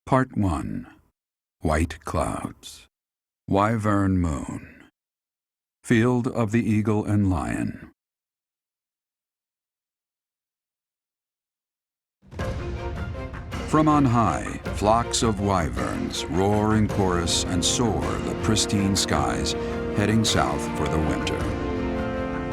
Part 1. White Clouds. Wyvern Moon. Field of the Eagle and Lion. From on high, flocks of wyverns roar in chorus and soar the pristine skies, heading south for the winter.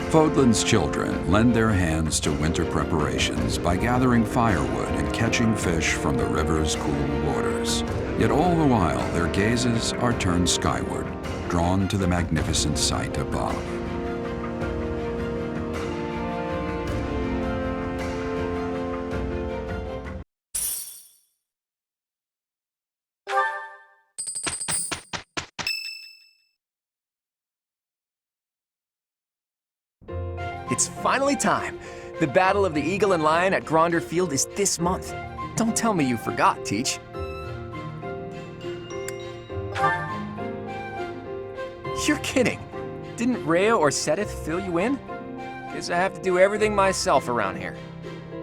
Fodlan's children lend their hands to winter preparations by gathering firewood and catching fish from the river's cool waters. Yet all the while, their gazes are turned skyward, drawn to the magnificent sight above. It's finally time. The Battle of the Eagle and Lion at Gronder Field is this month. Don't tell me you forgot, Teach. You're kidding. Didn't Rhea or Sedith fill you in? Guess I have to do everything myself around here.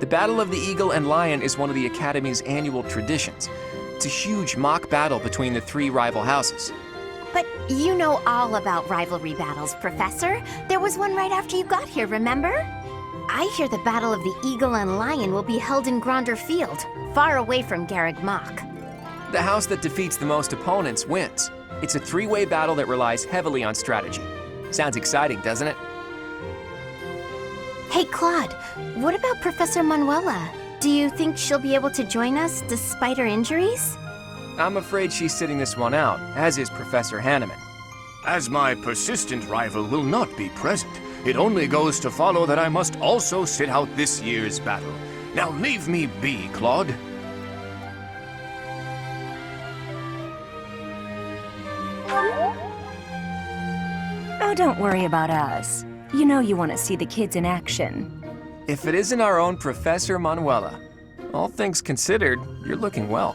The Battle of the Eagle and Lion is one of the Academy's annual traditions. It's a huge mock battle between the three rival houses. But you know all about rivalry battles, Professor. There was one right after you got here, remember? I hear the Battle of the Eagle and Lion will be held in Gronder Field, far away from Garreg Mach. The house that defeats the most opponents wins. It's a three-way battle that relies heavily on strategy. Sounds exciting, doesn't it? Hey, Claude, what about Professor Manuela? Do you think she'll be able to join us despite her injuries? I'm afraid she's sitting this one out, as is Professor Hanneman. As my persistent rival will not be present, it only goes to follow that I must also sit out this year's battle. Now leave me be, Claude. Oh, don't worry about us. You know you want to see the kids in action. If it isn't our own Professor Manuela, all things considered, you're looking well.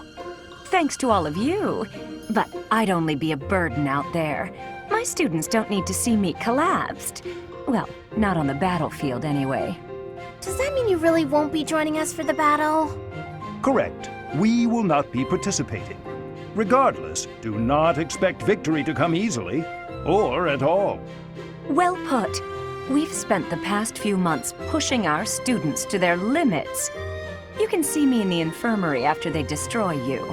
Thanks to all of you. But I'd only be a burden out there. My students don't need to see me collapsed. Well, not on the battlefield anyway. Does that mean you really won't be joining us for the battle? Correct. We will not be participating. Regardless, do not expect victory to come easily, or at all. Well put. We've spent the past few months pushing our students to their limits. You can see me in the infirmary after they destroy you.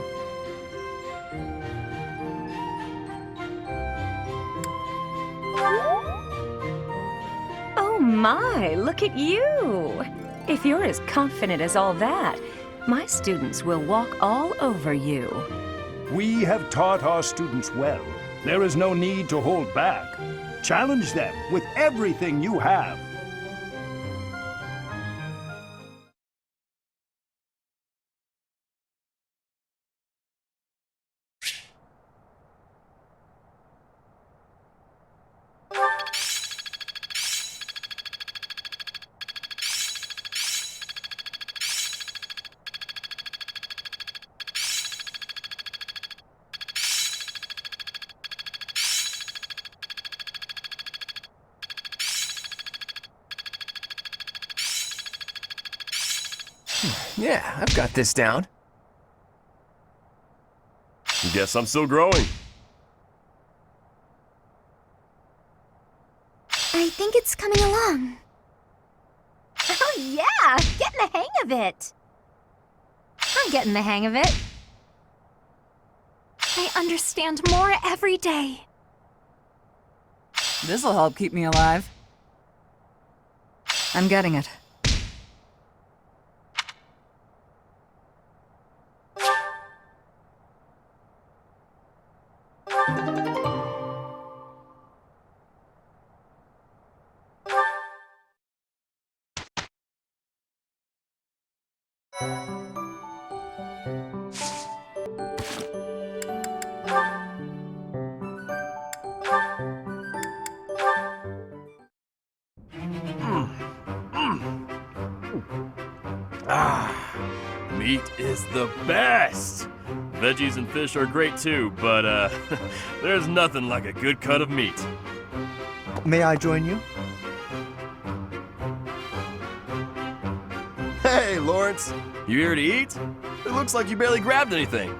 Oh my, look at you! If you're as confident as all that, my students will walk all over you. We have taught our students well. There is no need to hold back. Challenge them with everything you have. Yeah, I've got this down. Guess I'm still growing. I think it's coming along. Oh yeah, getting the hang of it. I'm getting the hang of it. I understand more every day. This'll help keep me alive. I'm getting it. Meat is the best! Veggies and fish are great too, but there's nothing like a good cut of meat. May I join you? Hey, Lawrence, you here to eat? It looks like you barely grabbed anything.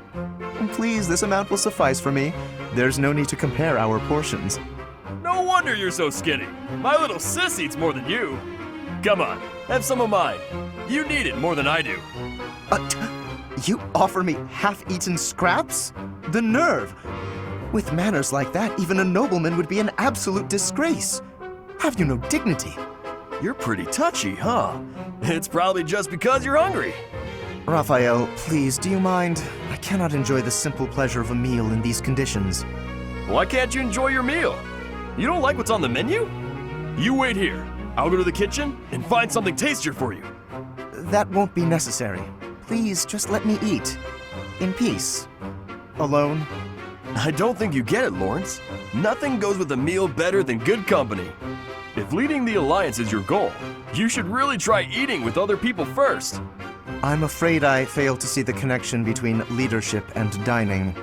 Please, this amount will suffice for me. There's no need to compare our portions. No wonder you're so skinny. My little sis eats more than you. Come on, have some of mine. You need it more than I do. You offer me half-eaten scraps? The nerve! With manners like that, even a nobleman would be an absolute disgrace. Have you no dignity? You're pretty touchy, huh? It's probably just because you're hungry. Raphael, please, do you mind? I cannot enjoy the simple pleasure of a meal in these conditions. Why can't you enjoy your meal? You don't like what's on the menu? You wait here. I'll go to the kitchen and find something tastier for you. That won't be necessary. Please, just let me eat. In peace. Alone. I don't think you get it, Lawrence. Nothing goes with a meal better than good company. If leading the Alliance is your goal, you should really try eating with other people first. I'm afraid I fail to see the connection between leadership and dining.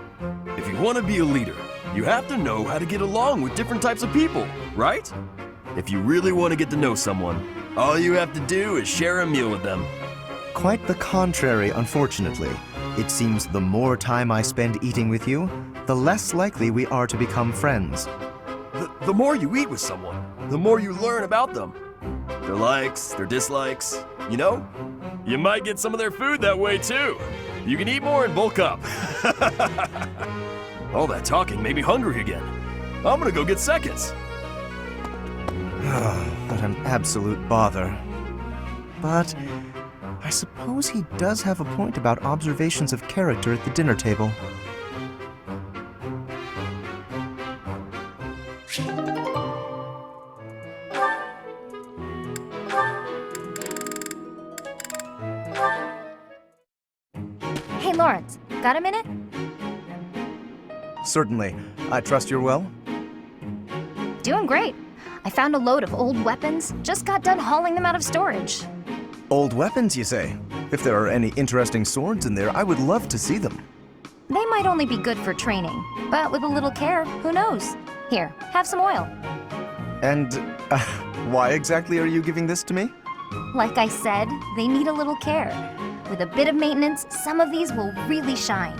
If you want to be a leader, you have to know how to get along with different types of people, right? If you really want to get to know someone, all you have to do is share a meal with them. Quite the contrary, unfortunately. It seems the more time I spend eating with you, the less likely we are to become friends. The more you eat with someone, the more you learn about them. Their likes, their dislikes, you know? You might get some of their food that way too. You can eat more and bulk up. All that talking made me hungry again. I'm gonna go get seconds. What an absolute bother. But I suppose he does have a point about observations of character at the dinner table. Hey, Lawrence, got a minute? Certainly. I trust you're well? Doing great. I found a load of old weapons, just got done hauling them out of storage. Old weapons, you say? If there are any interesting swords in there, I would love to see them. They might only be good for training, but with a little care, who knows? Here, have some oil. And why exactly are you giving this to me? Like I said, they need a little care. With a bit of maintenance, some of these will really shine.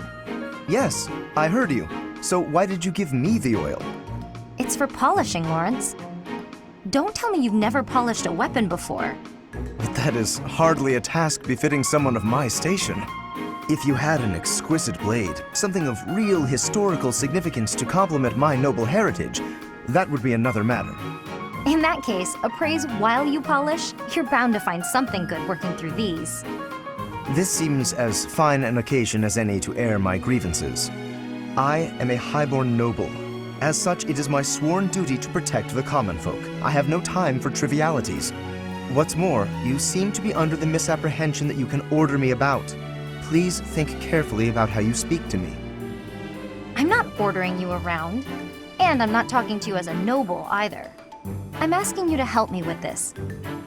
Yes, I heard you. So why did you give me the oil? It's for polishing, Lawrence. Don't tell me you've never polished a weapon before. But that is hardly a task befitting someone of my station. If you had an exquisite blade, something of real historical significance to complement my noble heritage, that would be another matter. In that case, appraise while you polish, you're bound to find something good working through these. This seems as fine an occasion as any to air my grievances. I am a highborn noble. As such, it is my sworn duty to protect the common folk. I have no time for trivialities. What's more, you seem to be under the misapprehension that you can order me about. Please think carefully about how you speak to me. I'm not ordering you around, and I'm not talking to you as a noble either. I'm asking you to help me with this,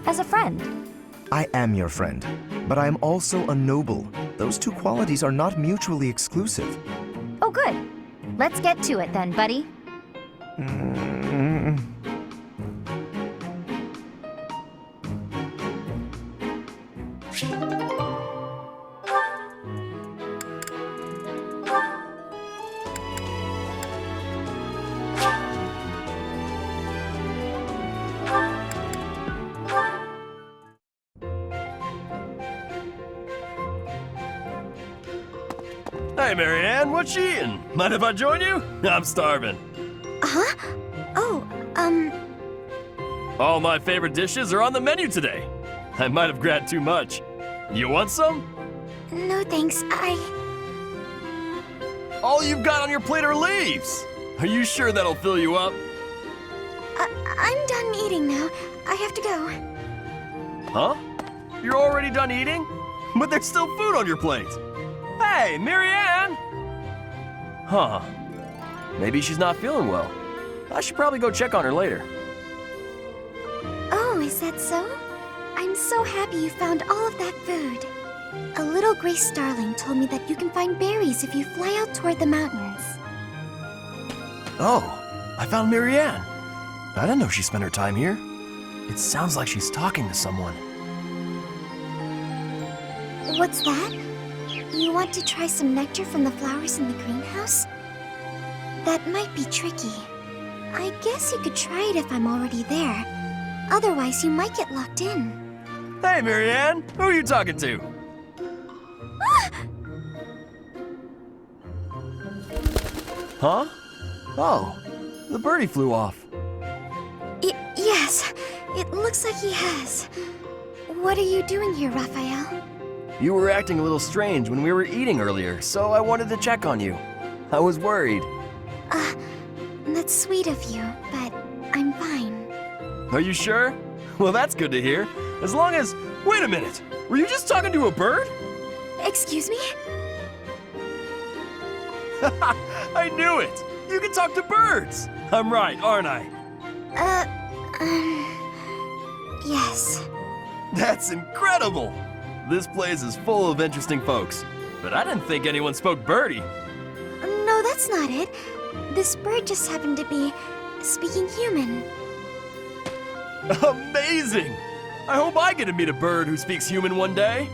as a friend. I am your friend, but I am also a noble. Those two qualities are not mutually exclusive. Oh, good. Let's get to it then, buddy. Hey, Marianne, what you eating? Mind if I join you? I'm starving. Huh? Oh, All my favorite dishes are on the menu today. I might have grabbed too much. You want some? no thanks. All you've got on your plate are leaves. Are you sure that'll fill you up? I'm done eating now. I have to go. Huh? You're already done eating? But there's still food on your plate. Hey, Marianne! Huh. Maybe she's not feeling well. I should probably go check on her later. Oh, is that so? I'm so happy you found all of that food. A little gray starling told me that you can find berries if you fly out toward the mountains. Oh, I found Marianne. I didn't know she spent her time here. It sounds like she's talking to someone. What's that? You want to try some nectar from the flowers in the greenhouse? That might be tricky. I guess you could try it if I'm already there. Otherwise, you might get locked in. Hey, Marianne! Who are you talking to? Huh? Oh, the birdie flew off. Yes, it looks like he has. What are you doing here, Raphael? You were acting a little strange when we were eating earlier, so I wanted to check on you. I was worried. That's sweet of you, but I'm fine. Are you sure? Well, that's good to hear. As long as... Wait a minute! Were you just talking to a bird? Excuse me? I knew it! You can talk to birds! I'm right, aren't I? Yes. That's incredible! This place is full of interesting folks, but I didn't think anyone spoke birdie. No, that's not it. This bird just happened to be speaking human. Amazing! I hope I get to meet a bird who speaks human one day.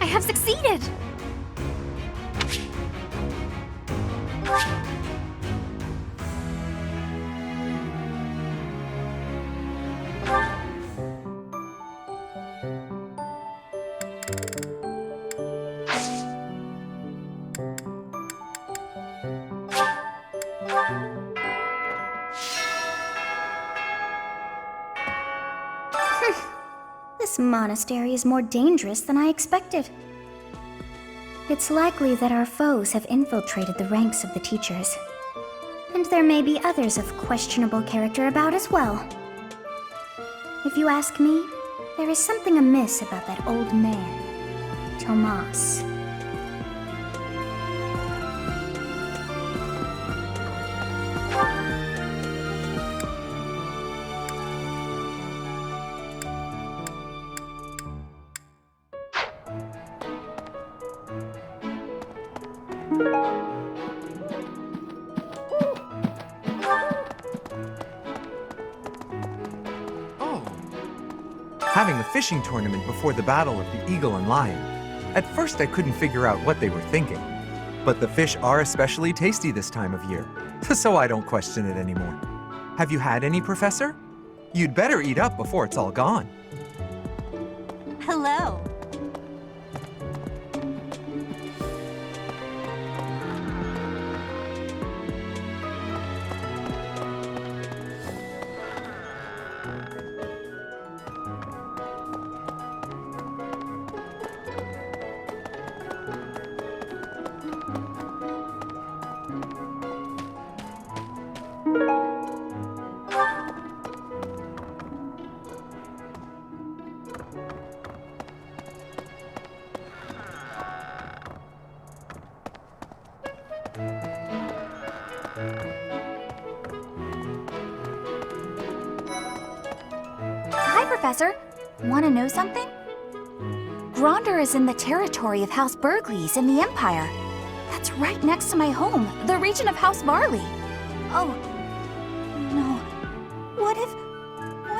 I have succeeded! This monastery is more dangerous than I expected. It's likely that our foes have infiltrated the ranks of the teachers. And there may be others of questionable character about as well. If you ask me, there is something amiss about that old man, Tomas. Having a fishing tournament before the Battle of the Eagle and Lion. At first I couldn't figure out what they were thinking, but the fish are especially tasty this time of year, so I don't question it anymore. Have you had any, Professor? You'd better eat up before it's all gone. Hello. Hi, Professor. Want to know something? Gronder is in the territory of House Burgleys in the Empire. That's right next to my home, the region of House Barley. Oh, no. What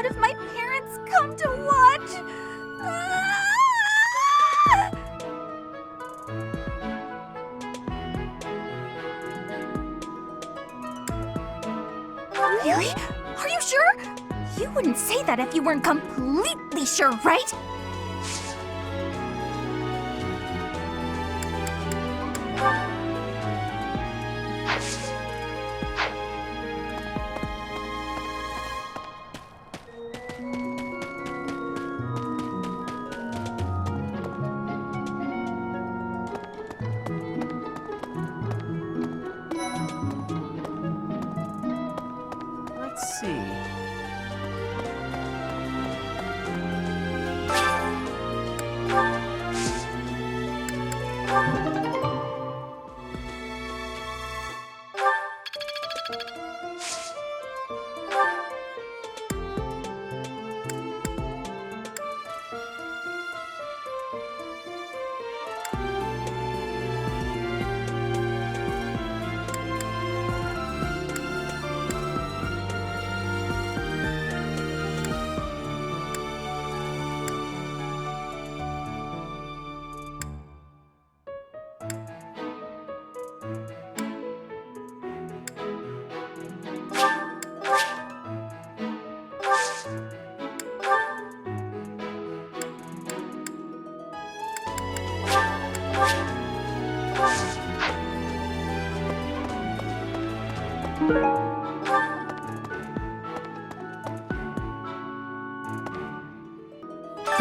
if my parents come to watch? Ah! Really? Are you sure? You wouldn't say that if you weren't completely sure, right?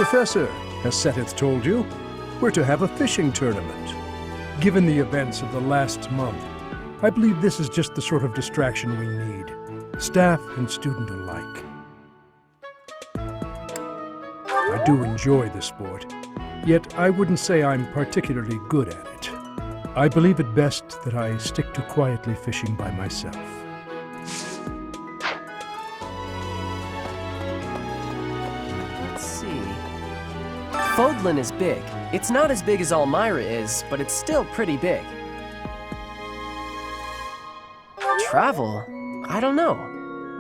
Professor, as Seteth told you, we're to have a fishing tournament. Given the events of the last month, I believe this is just the sort of distraction we need, staff and student alike. I do enjoy the sport, yet I wouldn't say I'm particularly good at it. I believe it best that I stick to quietly fishing by myself. Let's see. Fodlan is big. It's not as big as Almyra is, but it's still pretty big. Travel? I don't know.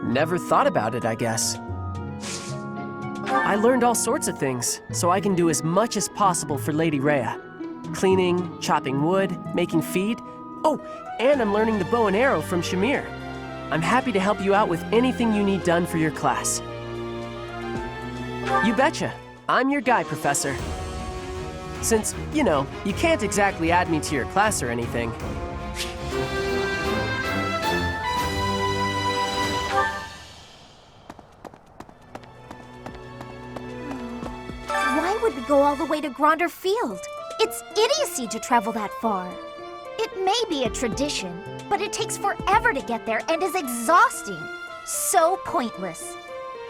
Never thought about it, I guess. I learned all sorts of things, so I can do as much as possible for Lady Rhea. Cleaning, chopping wood, making feed. Oh, and I'm learning the bow and arrow from Shamir. I'm happy to help you out with anything you need done for your class. You betcha. I'm your guy, Professor. Since, you know, you can't exactly add me to your class or anything. Why would we go all the way to Gronder Field? It's idiocy to travel that far. It may be a tradition, but it takes forever to get there and is exhausting. So pointless.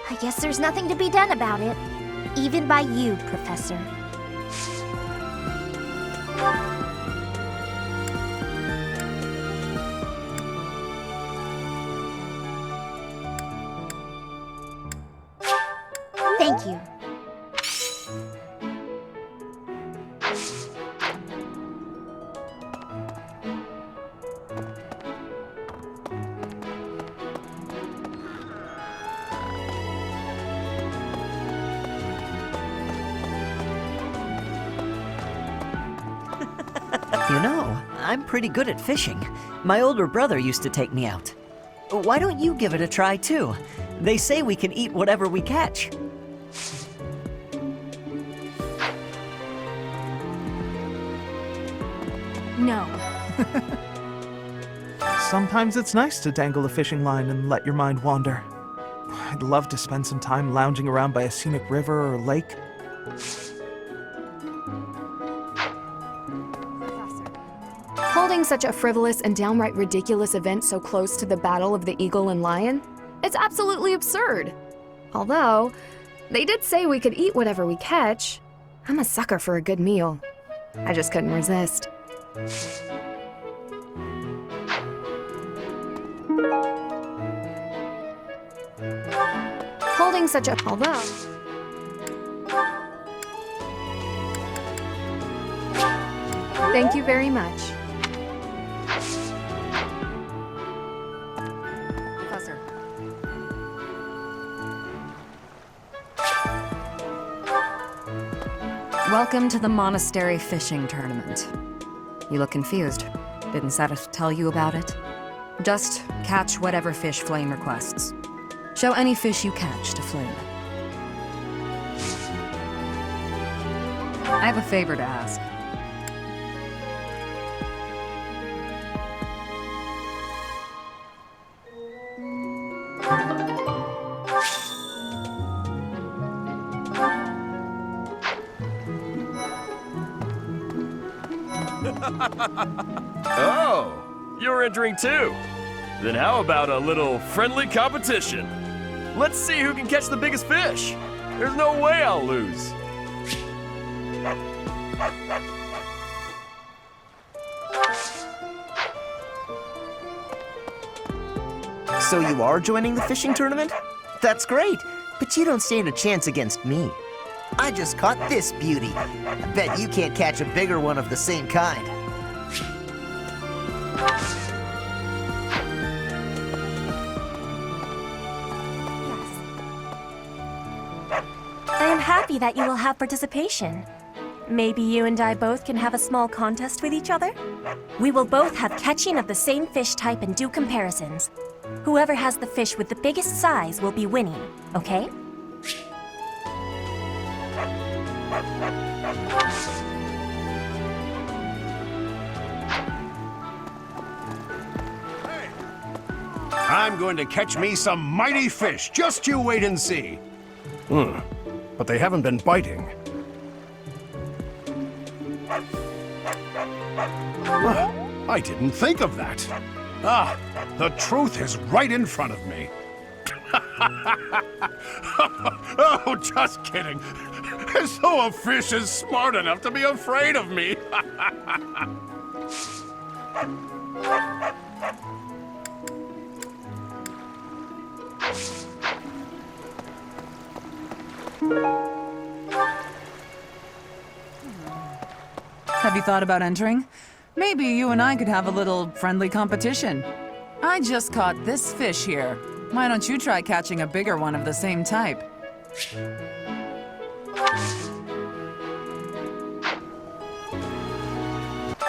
I guess there's nothing to be done about it. Even by you, Professor. Thank you. You know, I'm pretty good at fishing. My older brother used to take me out. Why don't you give it a try, too? They say we can eat whatever we catch. No. Sometimes it's nice to dangle a fishing line and let your mind wander. I'd love to spend some time lounging around by a scenic river or lake. Holding such a frivolous and downright ridiculous event so close to the Battle of the Eagle and Lion? It's absolutely absurd. Although, they did say we could eat whatever we catch. I'm a sucker for a good meal. I just couldn't resist. Holding such a... although... Thank you very much. Professor. Welcome to the Monastery fishing tournament. You look confused. Didn't Seteth tell you about it? Just catch whatever fish Flame requests. Show any fish you catch to Flame. I have a favor to ask. Oh, you're entering too. Then how about a little friendly competition? Let's see who can catch the biggest fish. There's no way I'll lose. So you are joining the fishing tournament? That's great, but you don't stand a chance against me. I just caught this beauty. I bet you can't catch a bigger one of the same kind. I am happy that you will have participation. Maybe you and I both can have a small contest with each other? We will both have catching of the same fish type and do comparisons. Whoever has the fish with the biggest size will be winning, okay? I'm going to catch me some mighty fish. Just you wait and see. but they haven't been biting. I didn't think of that. Ah, the truth is right in front of me. Oh, just kidding. As though a fish is smart enough to be afraid of me. Have you thought about entering? Maybe you and I could have a little friendly competition. I just caught this fish here. Why don't you try catching a bigger one of the same type?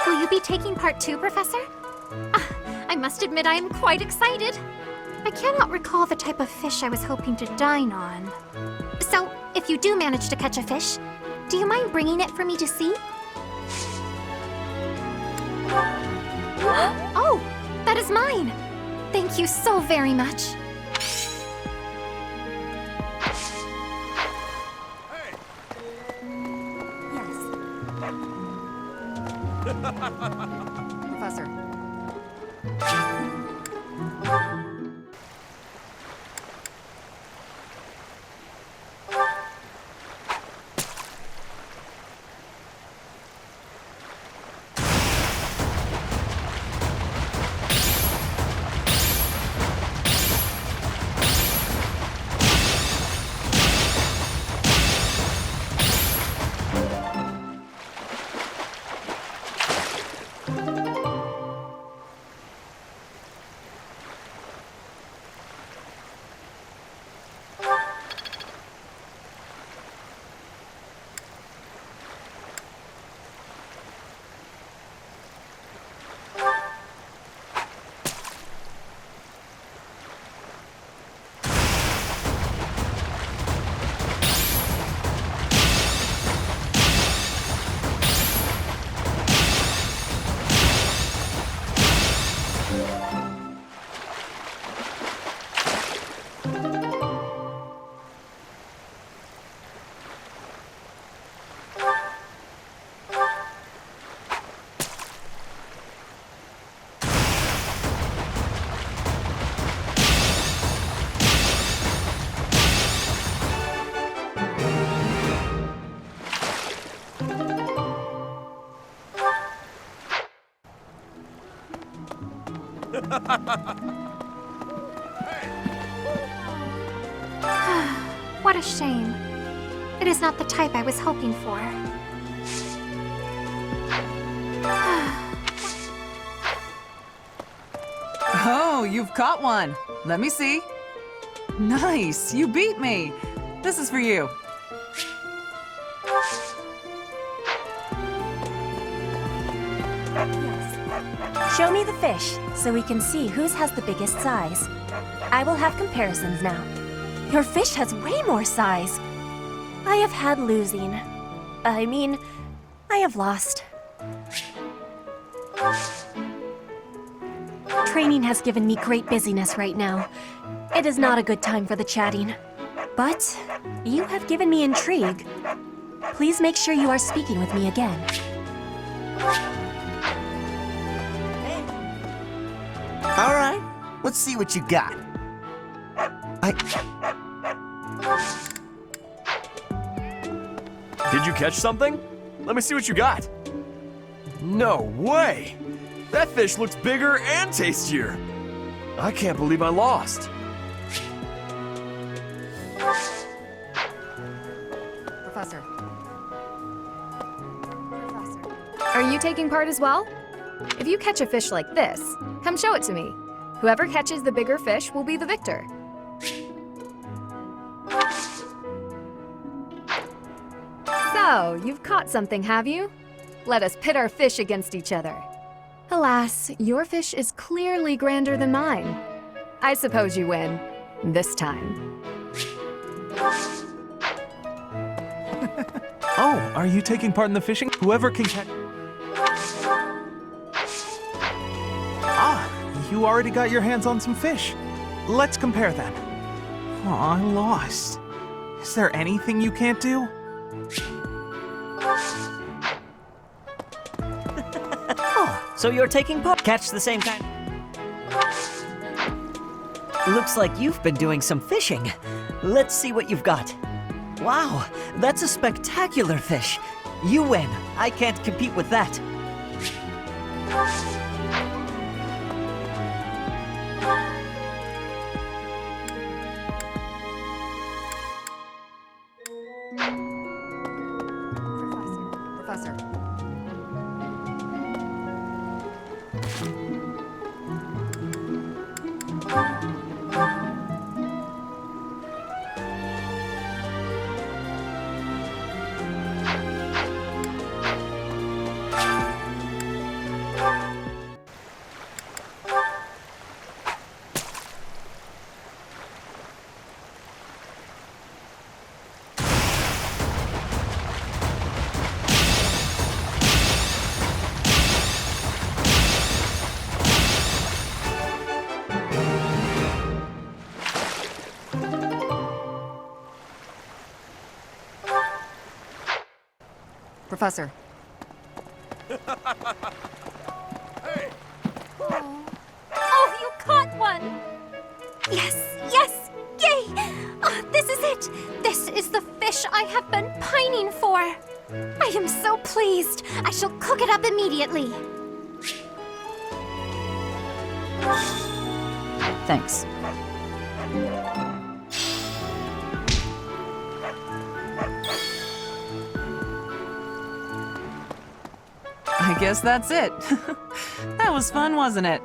Will you be taking part too, Professor? I must admit I am quite excited. I cannot recall the type of fish I was hoping to dine on. So, if you do manage to catch a fish, do you mind bringing it for me to see? Oh, that is mine! Thank you so very much. Professor. What a shame. It is not the type I was hoping for. Oh, you've caught one. Let me see. Nice, you beat me. This is for you. Show me the fish, so we can see whose has the biggest size. I will have comparisons now. Your fish has way more size. I have had losing. I mean, I have lost. Training has given me great busyness right now. It is not a good time for the chatting. But you have given me intrigue. Please make sure you are speaking with me again. All right, let's see what you got. Did you catch something? Let me see what you got. No way! That fish looks bigger and tastier. I can't believe I lost. Professor. Are you taking part as well? If you catch a fish like this, come show it to me. Whoever catches the bigger fish will be the victor. So, you've caught something, have you? Let us pit our fish against each other. Alas, your fish is clearly grander than mine. I suppose you win. This time. Oh, are you taking part in the fishing? Whoever can catch... Ah, you already got your hands on some fish. Let's compare then. Oh, I lost. Is there anything you can't do? Oh, so you're taking part? Catch the same kind. Looks like you've been doing some fishing. Let's see what you've got. Wow, that's a spectacular fish. You win. I can't compete with that. Professor. Professor. Oh, you caught one! Yes, yes! Yay! Oh, this is it! This is the fish I have been pining for! I am so pleased! I shall cook it up immediately! Thanks. I guess that's it. That was fun, wasn't it?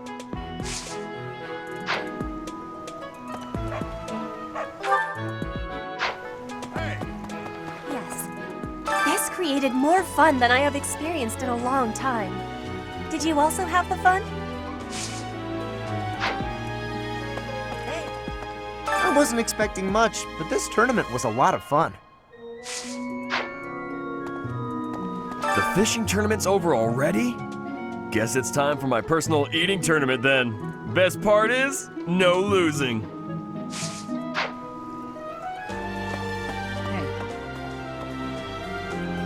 Yes. This created more fun than I have experienced in a long time. Did you also have the fun? I wasn't expecting much, but this tournament was a lot of fun. The fishing tournament's over already? Guess it's time for my personal eating tournament then. Best part is, no losing.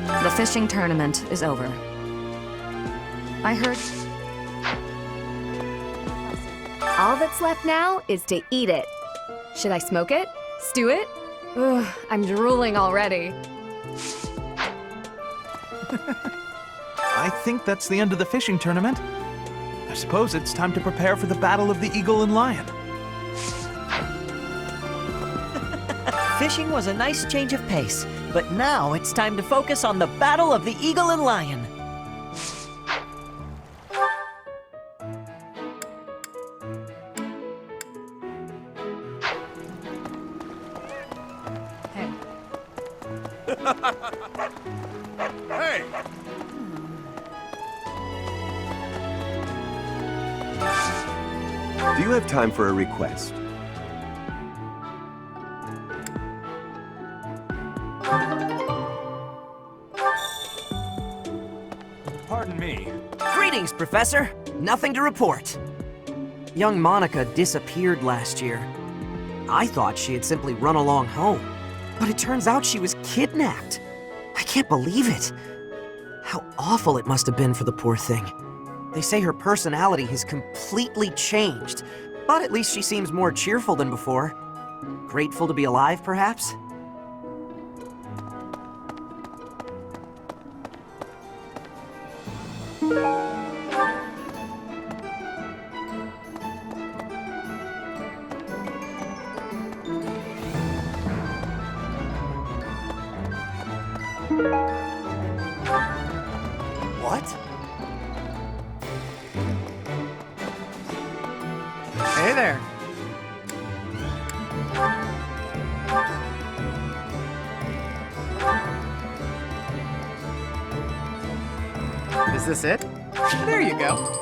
The fishing tournament is over. I heard... All that's left now is to eat it. Should I smoke it? Stew it? Ugh, I'm drooling already. I think that's the end of the fishing tournament. I suppose it's time to prepare for the battle of the eagle and lion. Fishing was a nice change of pace, but now it's time to focus on the battle of the eagle and lion. Hey! Do you have time for a request? Pardon me. Greetings, Professor. Nothing to report. Young Monica disappeared last year. I thought she had simply run along home, but it turns out she was kidnapped. I can't believe it. How awful it must have been for the poor thing. They say her personality has completely changed, but at least she seems more cheerful than before. Grateful to be alive, perhaps? What? Hey there. Is this it? There you go.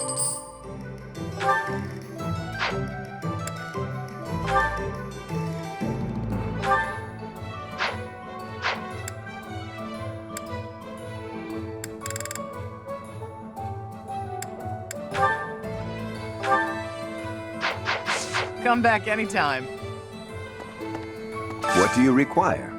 Come back anytime. What do you require?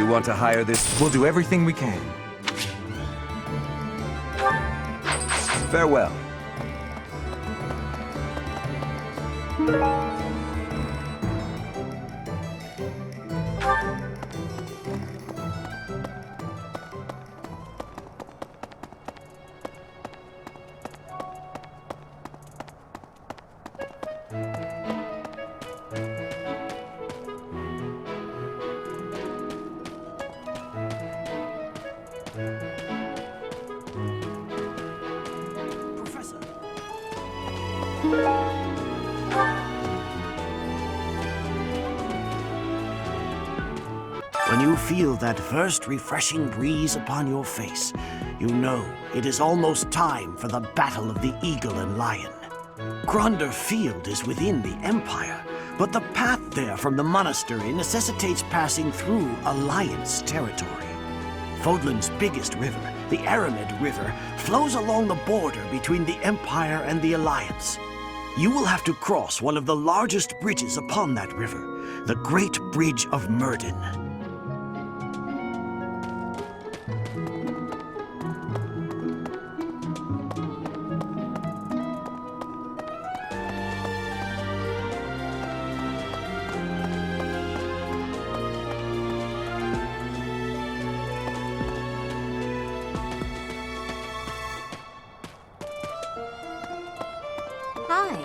you want to hire this? We'll do everything we can. Farewell. When you feel that first refreshing breeze upon your face, you know it is almost time for the Battle of the Eagle and Lion. Gronder Field is within the Empire, but the path there from the Monastery necessitates passing through Alliance territory. Fodlan's biggest river, the Aramid River, flows along the border between the Empire and the Alliance. You will have to cross one of the largest bridges upon that river, the Great Bridge of Myrden. Hi.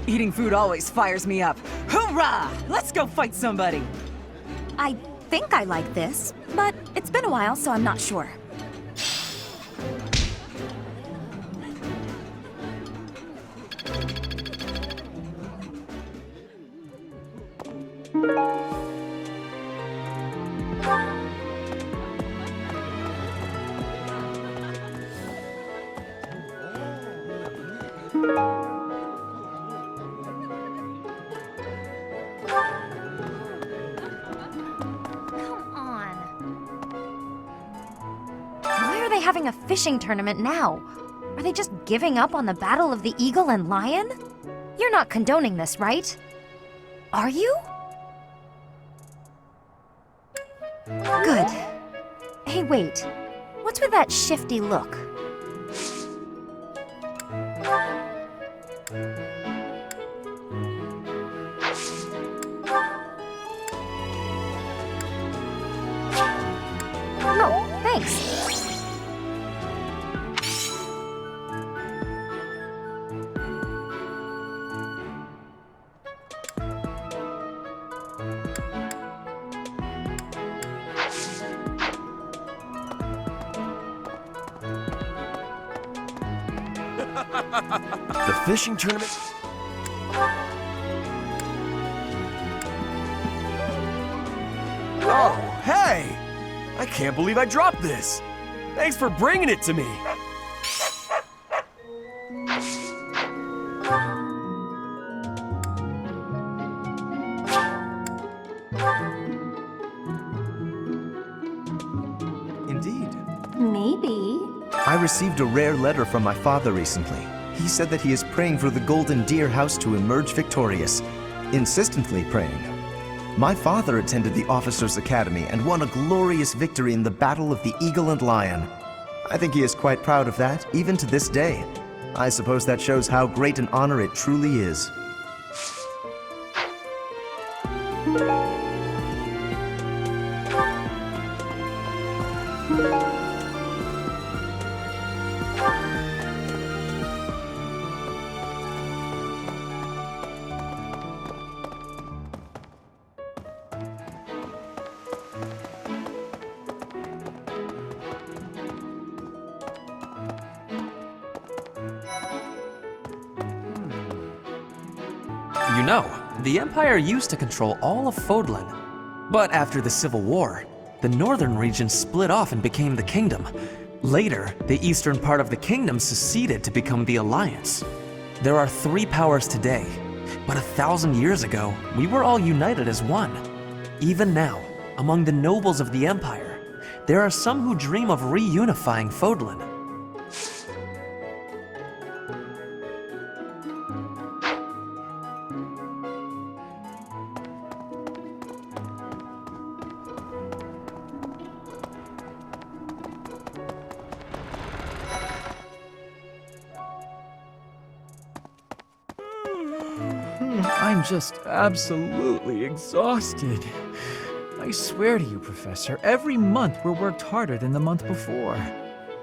Eating food always fires me up. Hoorah! Let's go fight somebody! I think I like this, but it's been a while, so I'm not sure. Having a fishing tournament now. Are they just giving up on the Battle of the Eagle and Lion? You're not condoning this, right? Are you? Good. Hey, wait. What's with that shifty look? Oh, thanks. The fishing tournament? Oh, hey! I can't believe I dropped this! Thanks for bringing it to me! Indeed. Maybe. I received a rare letter from my father recently. He said that he is praying for the Golden Deer House to emerge victorious, insistently praying. My father attended the Officers' Academy and won a glorious victory in the Battle of the Eagle and Lion. I think he is quite proud of that, even to this day. I suppose that shows how great an honor it truly is. You know, the Empire used to control all of Fodlan. But after the Civil War, the northern region split off and became the Kingdom. Later, the eastern part of the Kingdom seceded to become the Alliance. There are 3 powers today, but 1,000 years ago, we were all united as one. Even now, among the nobles of the Empire, there are some who dream of reunifying Fodlan. I'm just absolutely exhausted. I swear to you, Professor, every month we're worked harder than the month before.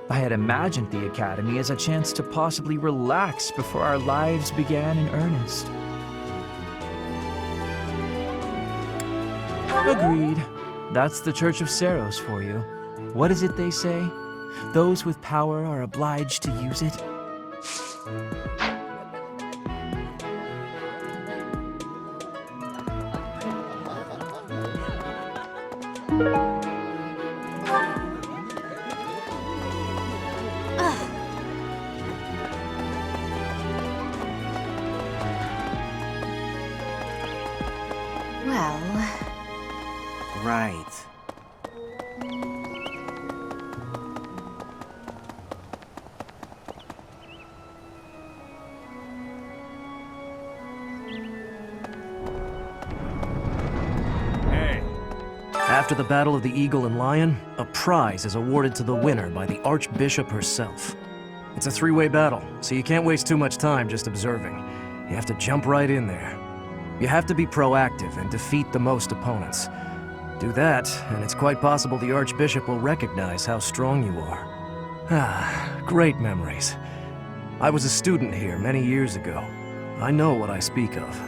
I had imagined the Academy as a chance to possibly relax before our lives began in earnest. Agreed. That's the Church of Seiros for you. What is it they say? Those with power are obliged to use it. Well... Right. After the Battle of the Eagle and Lion, a prize is awarded to the winner by the Archbishop herself. It's a 3-way battle, so you can't waste too much time just observing. You have to jump right in there. You have to be proactive and defeat the most opponents. Do that, and it's quite possible the Archbishop will recognize how strong you are. Ah, great memories. I was a student here many years ago. I know what I speak of.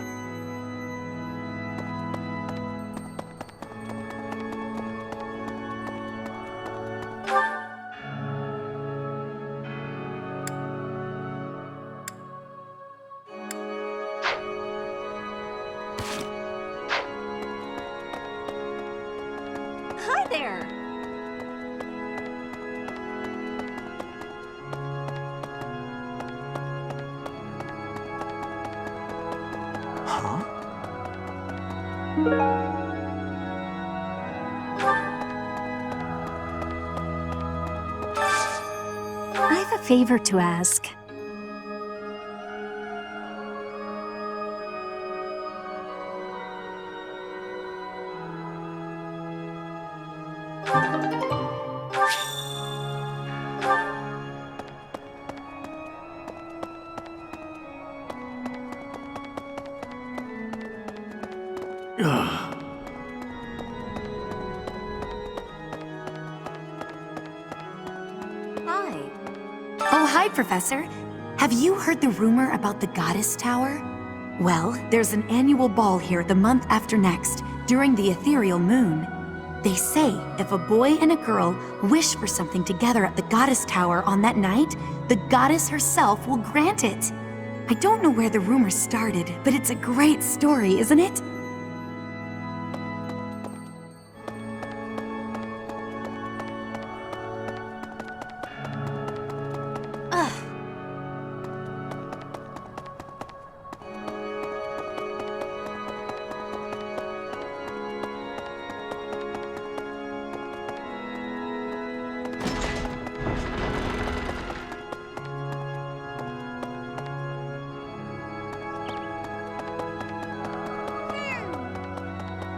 Hi there! Huh? I have a favor to ask. Hi. Oh, hi, Professor. Have you heard the rumor about the Goddess Tower? Well, there's an annual ball here the month after next, during the ethereal moon. They say if a boy and a girl wish for something together at the Goddess Tower on that night, the goddess herself will grant it. I don't know where the rumor started, but it's a great story, isn't it?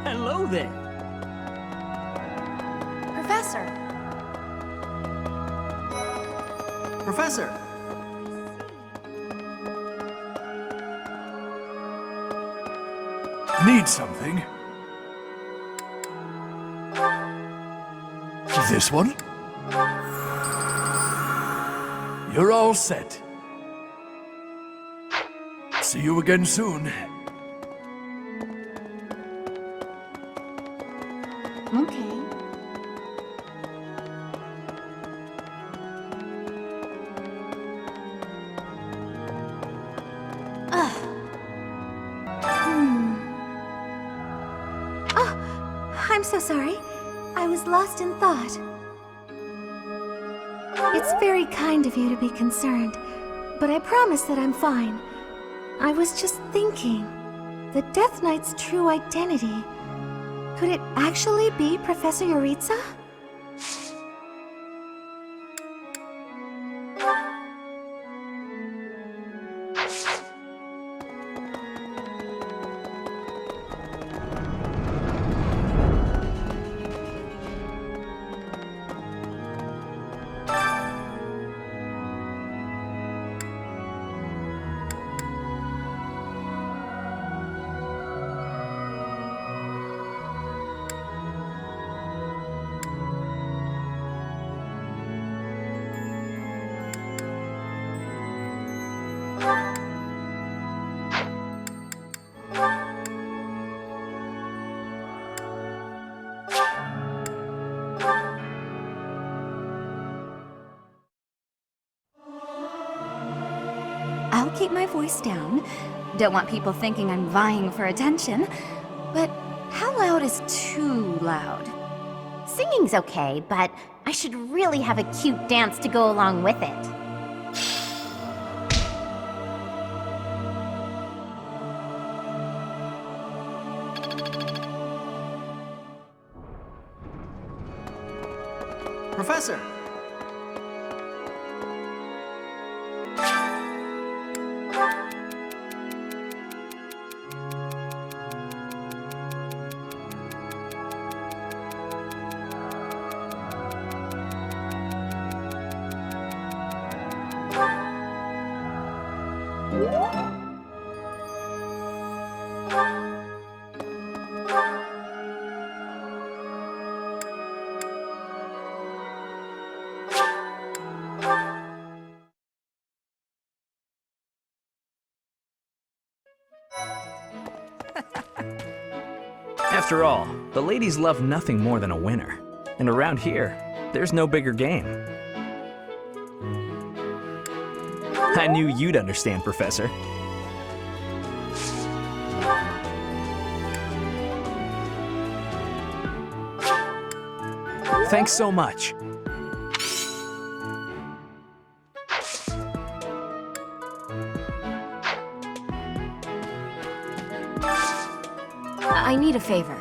Hello there. Professor! Professor! Need something? This one? You're all set. See you again soon. Okay. I'm so sorry. I was lost in thought. It's very kind of you to be concerned, but I promise that I'm fine. I was just thinking, the Death Knight's true identity. Could it actually be Professor Yuritsa? I'll keep my voice down. Don't want people thinking I'm vying for attention. But how loud is too loud? Singing's okay, but I should really have a cute dance to go along with it. Professor! After all, the ladies love nothing more than a winner. And around here, there's no bigger game. I knew you'd understand, Professor. Thanks so much. I need a favor.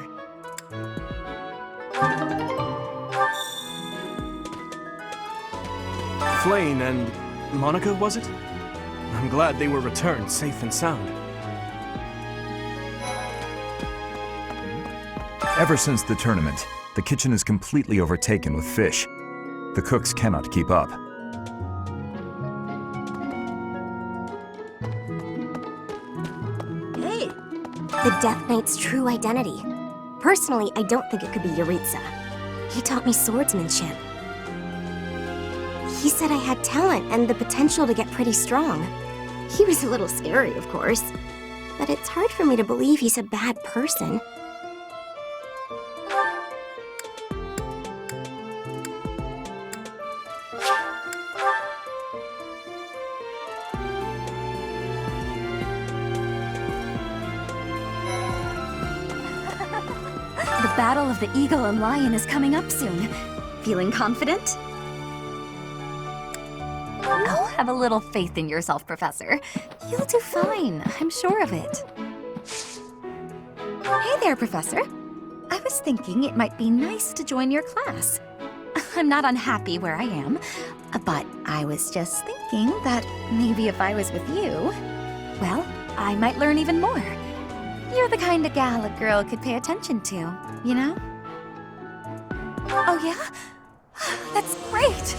Flayn and Monica, was it? I'm glad they were returned safe and sound. Ever since the tournament, the kitchen is completely overtaken with fish. The cooks cannot keep up. Hey! The Death Knight's true identity. Personally, I don't think it could be Yuritsa. He taught me swordsmanship. He said I had talent and the potential to get pretty strong. He was a little scary, of course. But it's hard for me to believe he's a bad person. The Battle of the Eagle and Lion is coming up soon. Feeling confident? Oh, have a little faith in yourself, Professor. You'll do fine, I'm sure of it. Hey there, Professor. I was thinking it might be nice to join your class. I'm not unhappy where I am, but I was just thinking that maybe if I was with you, well, I might learn even more. You're the kind of gal a girl could pay attention to, you know? Oh yeah? That's great!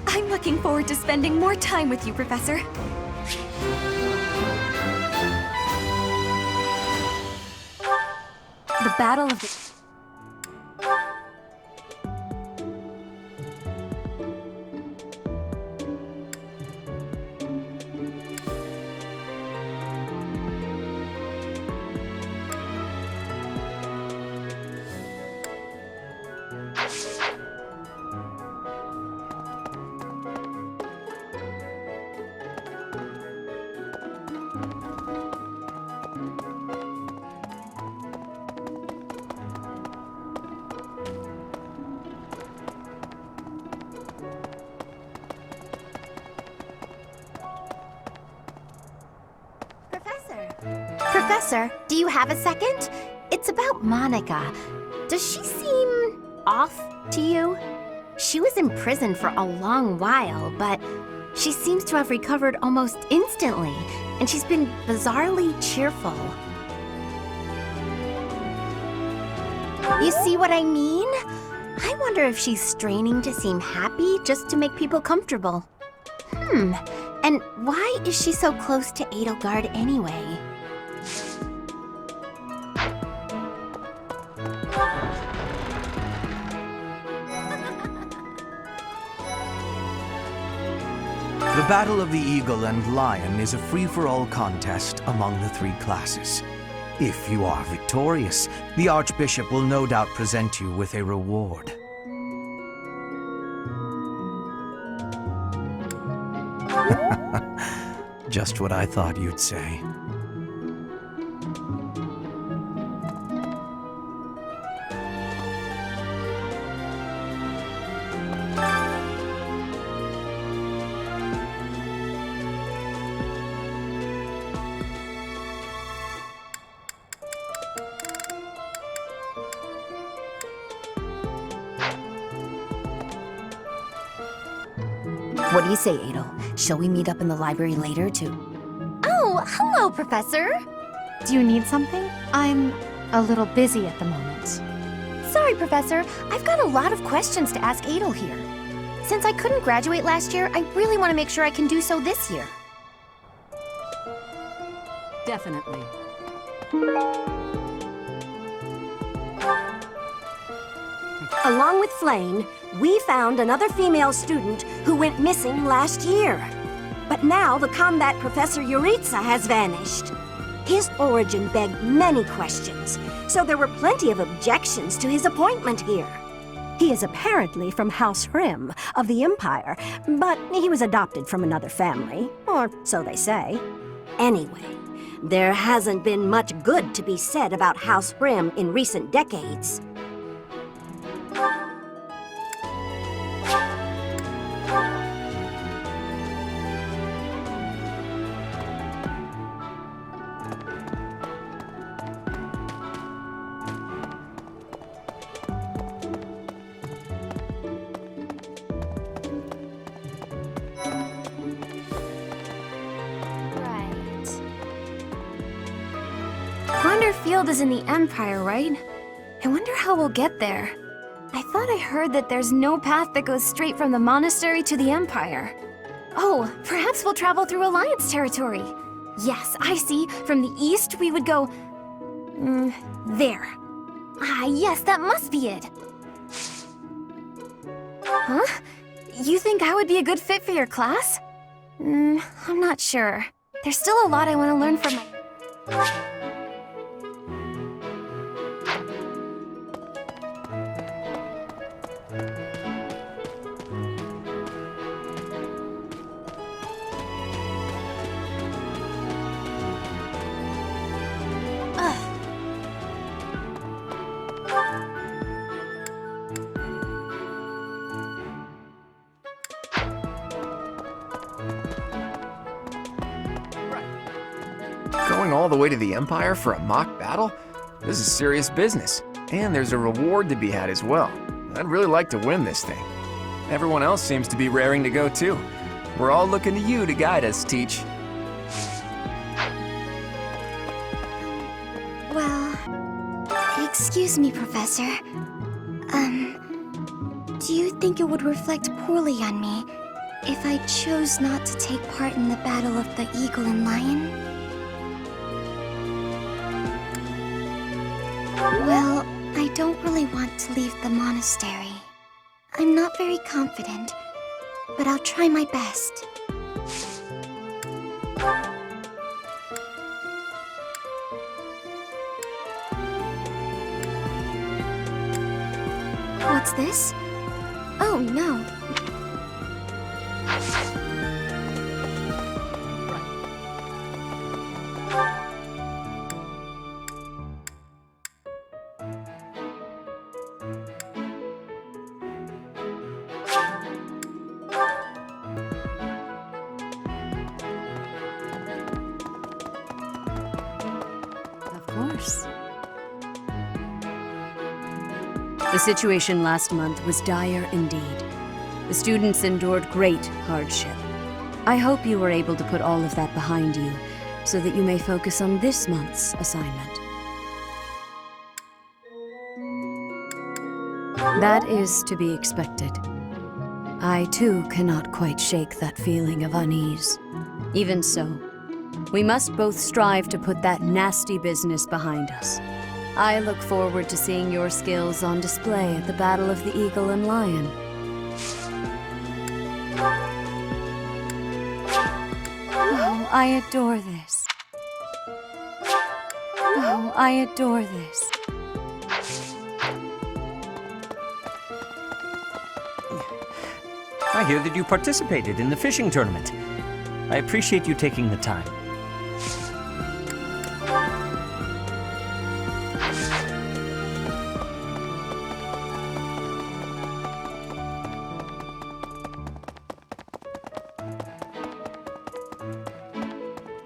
I'm looking forward to spending more time with you, Professor. The Battle of the... Professor, do you have a second? It's about Monica. Does she seem off to you? She was in prison for a long while, but she seems to have recovered almost instantly, and she's been bizarrely cheerful. You see what I mean? I wonder if she's straining to seem happy just to make people comfortable. And why is she so close to Edelgard anyway? The Battle of the Eagle and Lion is a free-for-all contest among the three classes. If you are victorious, the Archbishop will no doubt present you with a reward. Just what I thought you'd say. What do you say, Adel? Shall we meet up in the library later to... Oh, hello, Professor. Do you need something? I'm a little busy at the moment. Sorry, Professor. I've got a lot of questions to ask Adel here. Since I couldn't graduate last year, I really want to make sure I can do so this year. Definitely. Along with Flane, we found another female student who went missing last year. But now the combat Professor Yuritsa has vanished. His origin begged many questions, so there were plenty of objections to his appointment here. He is apparently from House Hrim of the Empire, but he was adopted from another family, or so they say. Anyway, there hasn't been much good to be said about House Hrim in recent decades. Field is in the Empire, right? I wonder how we'll get there. I thought I heard that there's no path that goes straight from the Monastery to the Empire. Oh, perhaps we'll travel through Alliance territory. Yes, I see. From the east, we would go... there. Ah, yes, that must be it. Huh? You think I would be a good fit for your class? I'm not sure. There's still a lot I want to learn from my... Going all the way to the Empire for a mock battle? This is serious business, and there's a reward to be had as well. I'd really like to win this thing. Everyone else seems to be raring to go too. We're all looking to you to guide us, Teach. Well, excuse me, Professor. Do you think it would reflect poorly on me if I chose not to take part in the Battle of the Eagle and Lion? Well, I don't really want to leave the monastery. I'm not very confident, but I'll try my best. What's this? Oh, no. course. The situation last month was dire indeed. The students endured great hardship. I hope you were able to put all of that behind you, so that you may focus on this month's assignment. That is to be expected. I too cannot quite shake that feeling of unease. Even so, we must both strive to put that nasty business behind us. I look forward to seeing your skills on display at the Battle of the Eagle and Lion. Oh, I adore this. Oh, I adore this. I hear that you participated in the fishing tournament. I appreciate you taking the time.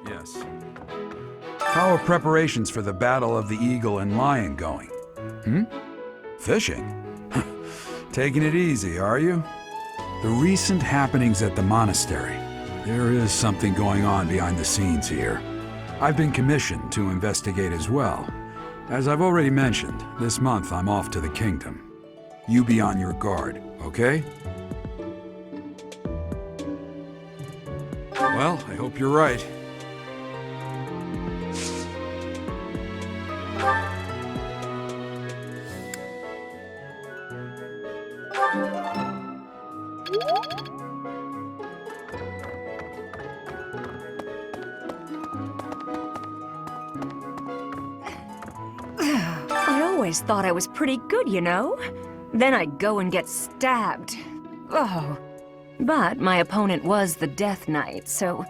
Yes. How are preparations for the Battle of the Eagle and Lion going? Fishing? Taking it easy, are you? The recent happenings at the Monastery. There is something going on behind the scenes here. I've been commissioned to investigate as well. As I've already mentioned, this month I'm off to the kingdom. You be on your guard, okay? Well, I hope you're right. I always thought I was pretty good, you know? Then I'd go and get stabbed. Oh. But my opponent was the Death Knight, so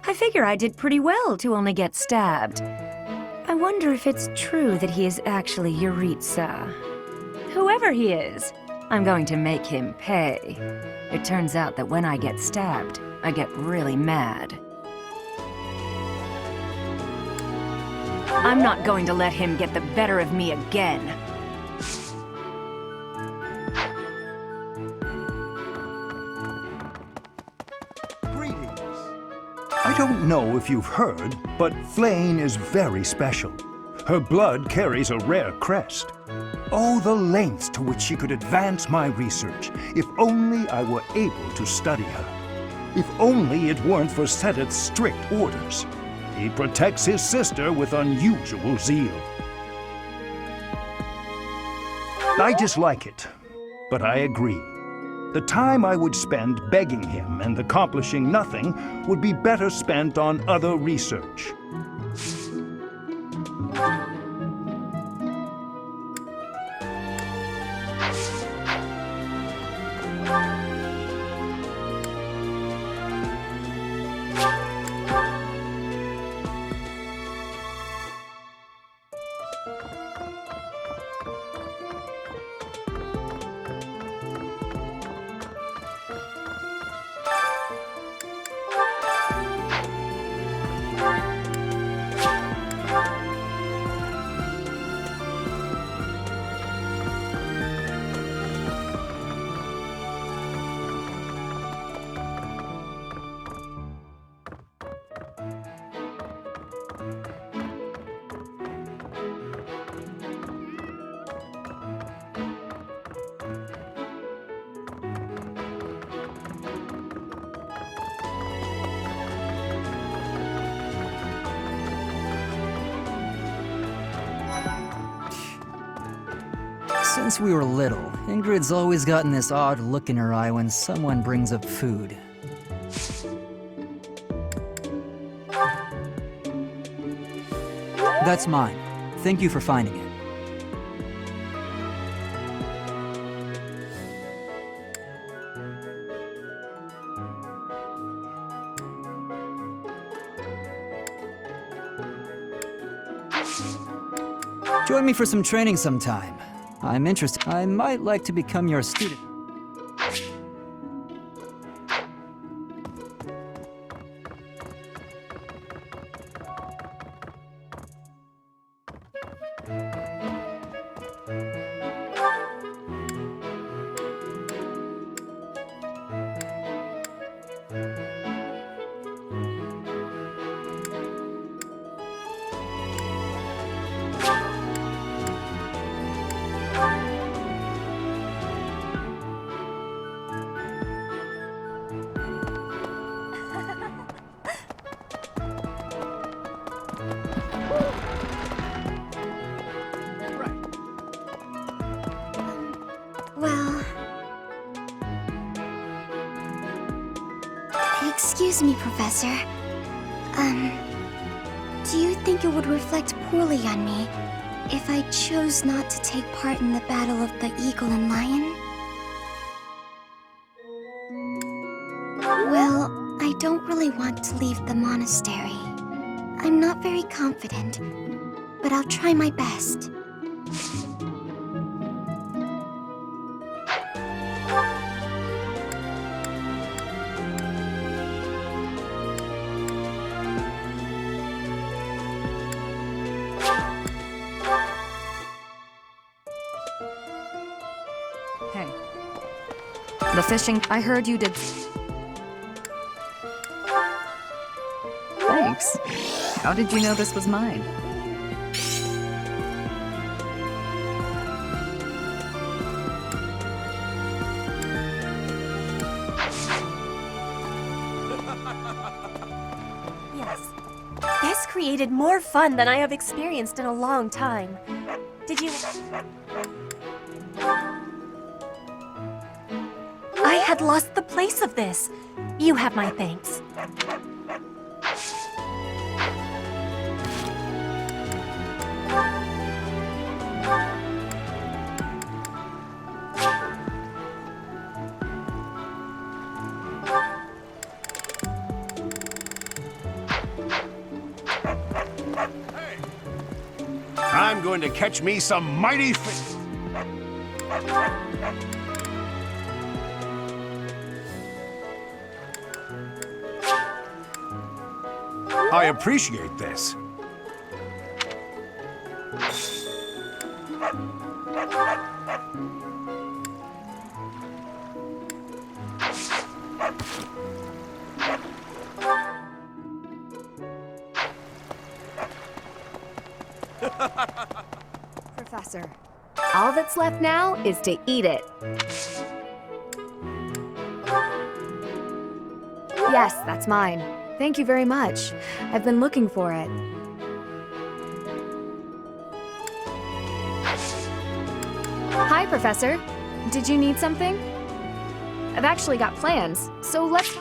I figure I did pretty well to only get stabbed. I wonder if it's true that he is actually Yuritsa. Whoever he is, I'm going to make him pay. It turns out that when I get stabbed, I get really mad. I'm not going to let him get the better of me again. I don't know if you've heard, but Flame is very special. Her blood carries a rare crest. Oh, the lengths to which she could advance my research, if only I were able to study her. If only it weren't for Sedith's strict orders. He protects his sister with unusual zeal. I dislike it, but I agree. The time I would spend begging him and accomplishing nothing would be better spent on other research. Since we were little, Ingrid's always gotten this odd look in her eye when someone brings up food. That's mine. Thank you for finding it. Join me for some training sometime. I'm interested. I might like to become your student. Excuse me, Professor. Do you think it would reflect poorly on me if I chose not to take part in the Battle of the Eagle and Lion? Well, I don't really want to leave the monastery. I'm not very confident, but I'll try my best. Hey. The fishing, I heard you did. Thanks. How did you know this was mine? Yes. This created more fun than I have experienced in a long time. Did you... I had lost the place of this. You have my thanks. I'm going to catch me some mighty fish. I appreciate this. Professor. All that's left now is to eat it. Yes, that's mine. Thank you very much. I've been looking for it. Hi, Professor. Did you need something? I've actually got plans, so let's...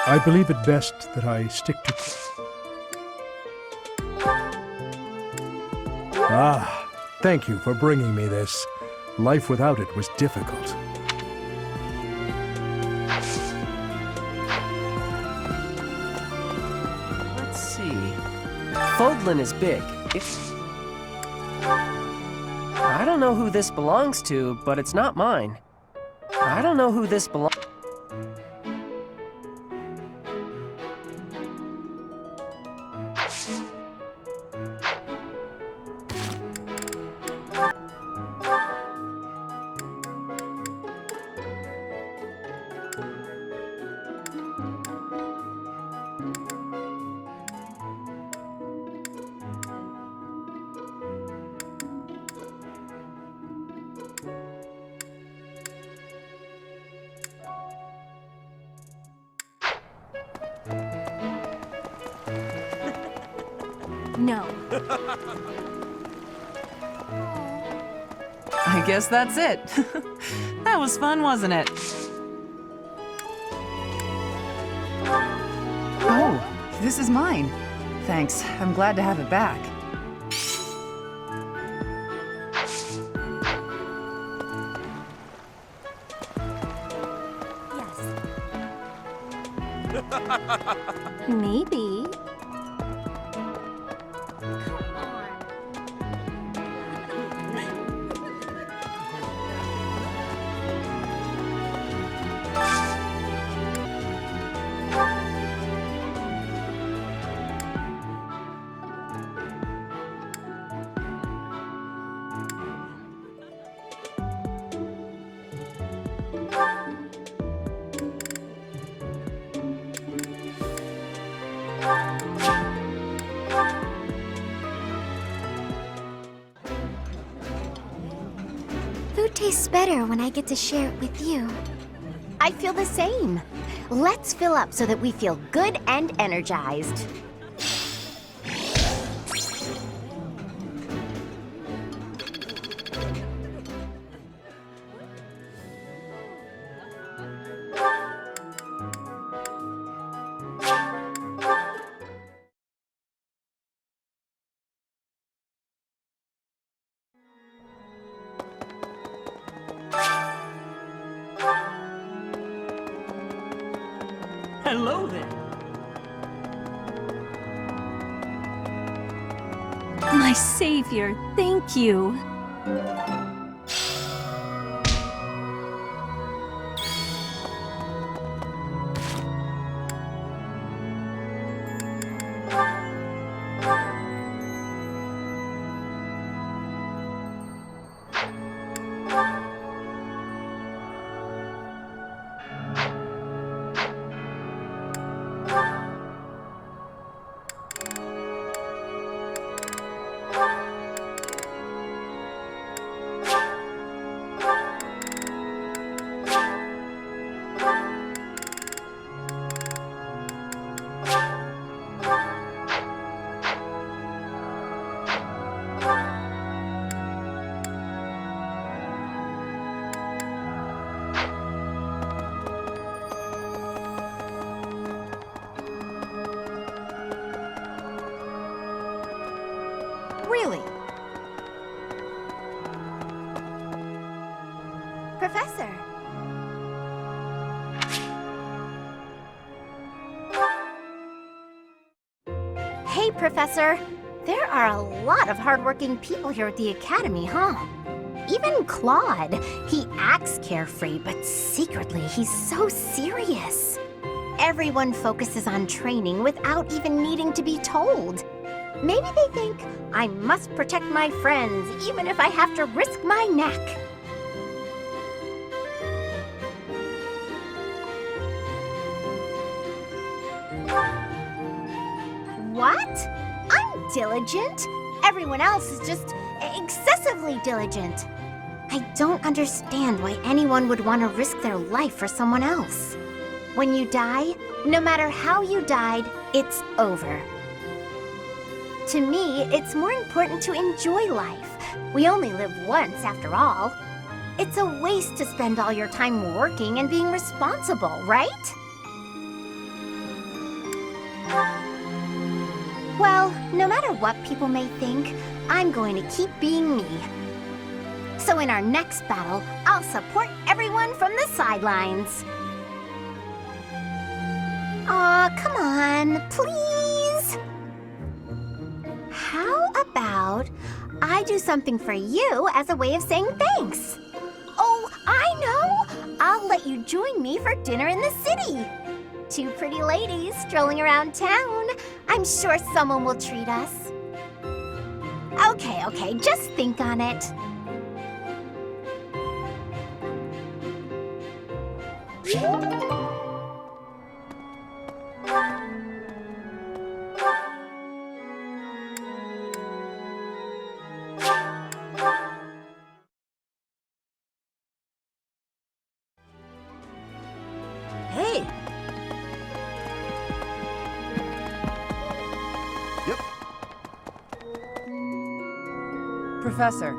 I believe it best that I stick to... Ah, thank you for bringing me this. Life without it was difficult. Let's see. Fodlan is big. I don't know who this belongs to, but it's not mine. I don't know who this belongs... No. I guess that's it. That was fun, wasn't it? Oh, this is mine. Thanks. I'm glad to have it back. Maybe. Come on. tastes better when I get to share it with you. I feel the same. Let's fill up so that we feel good and energized. Hello there. My savior, thank you. Really? Professor. Hey, Professor. There are a lot of hardworking people here at the Academy, huh? Even Claude. He acts carefree, but secretly he's so serious. Everyone focuses on training without even needing to be told. Maybe they think I must protect my friends, even if I have to risk my neck. What? I'm diligent? Everyone else is just excessively diligent. I don't understand why anyone would want to risk their life for someone else. When you die, no matter how you died, it's over. To me, it's more important to enjoy life. We only live once, after all. It's a waste to spend all your time working and being responsible, right? Well, no matter what people may think, I'm going to keep being me. So in our next battle, I'll support everyone from the sidelines. Aw, come on, please! How about I do something for you as a way of saying thanks? Oh, I know! I'll let you join me for dinner in the city. Two pretty ladies strolling around town. I'm sure someone will treat us. Okay, just think on it. Hey! Professor.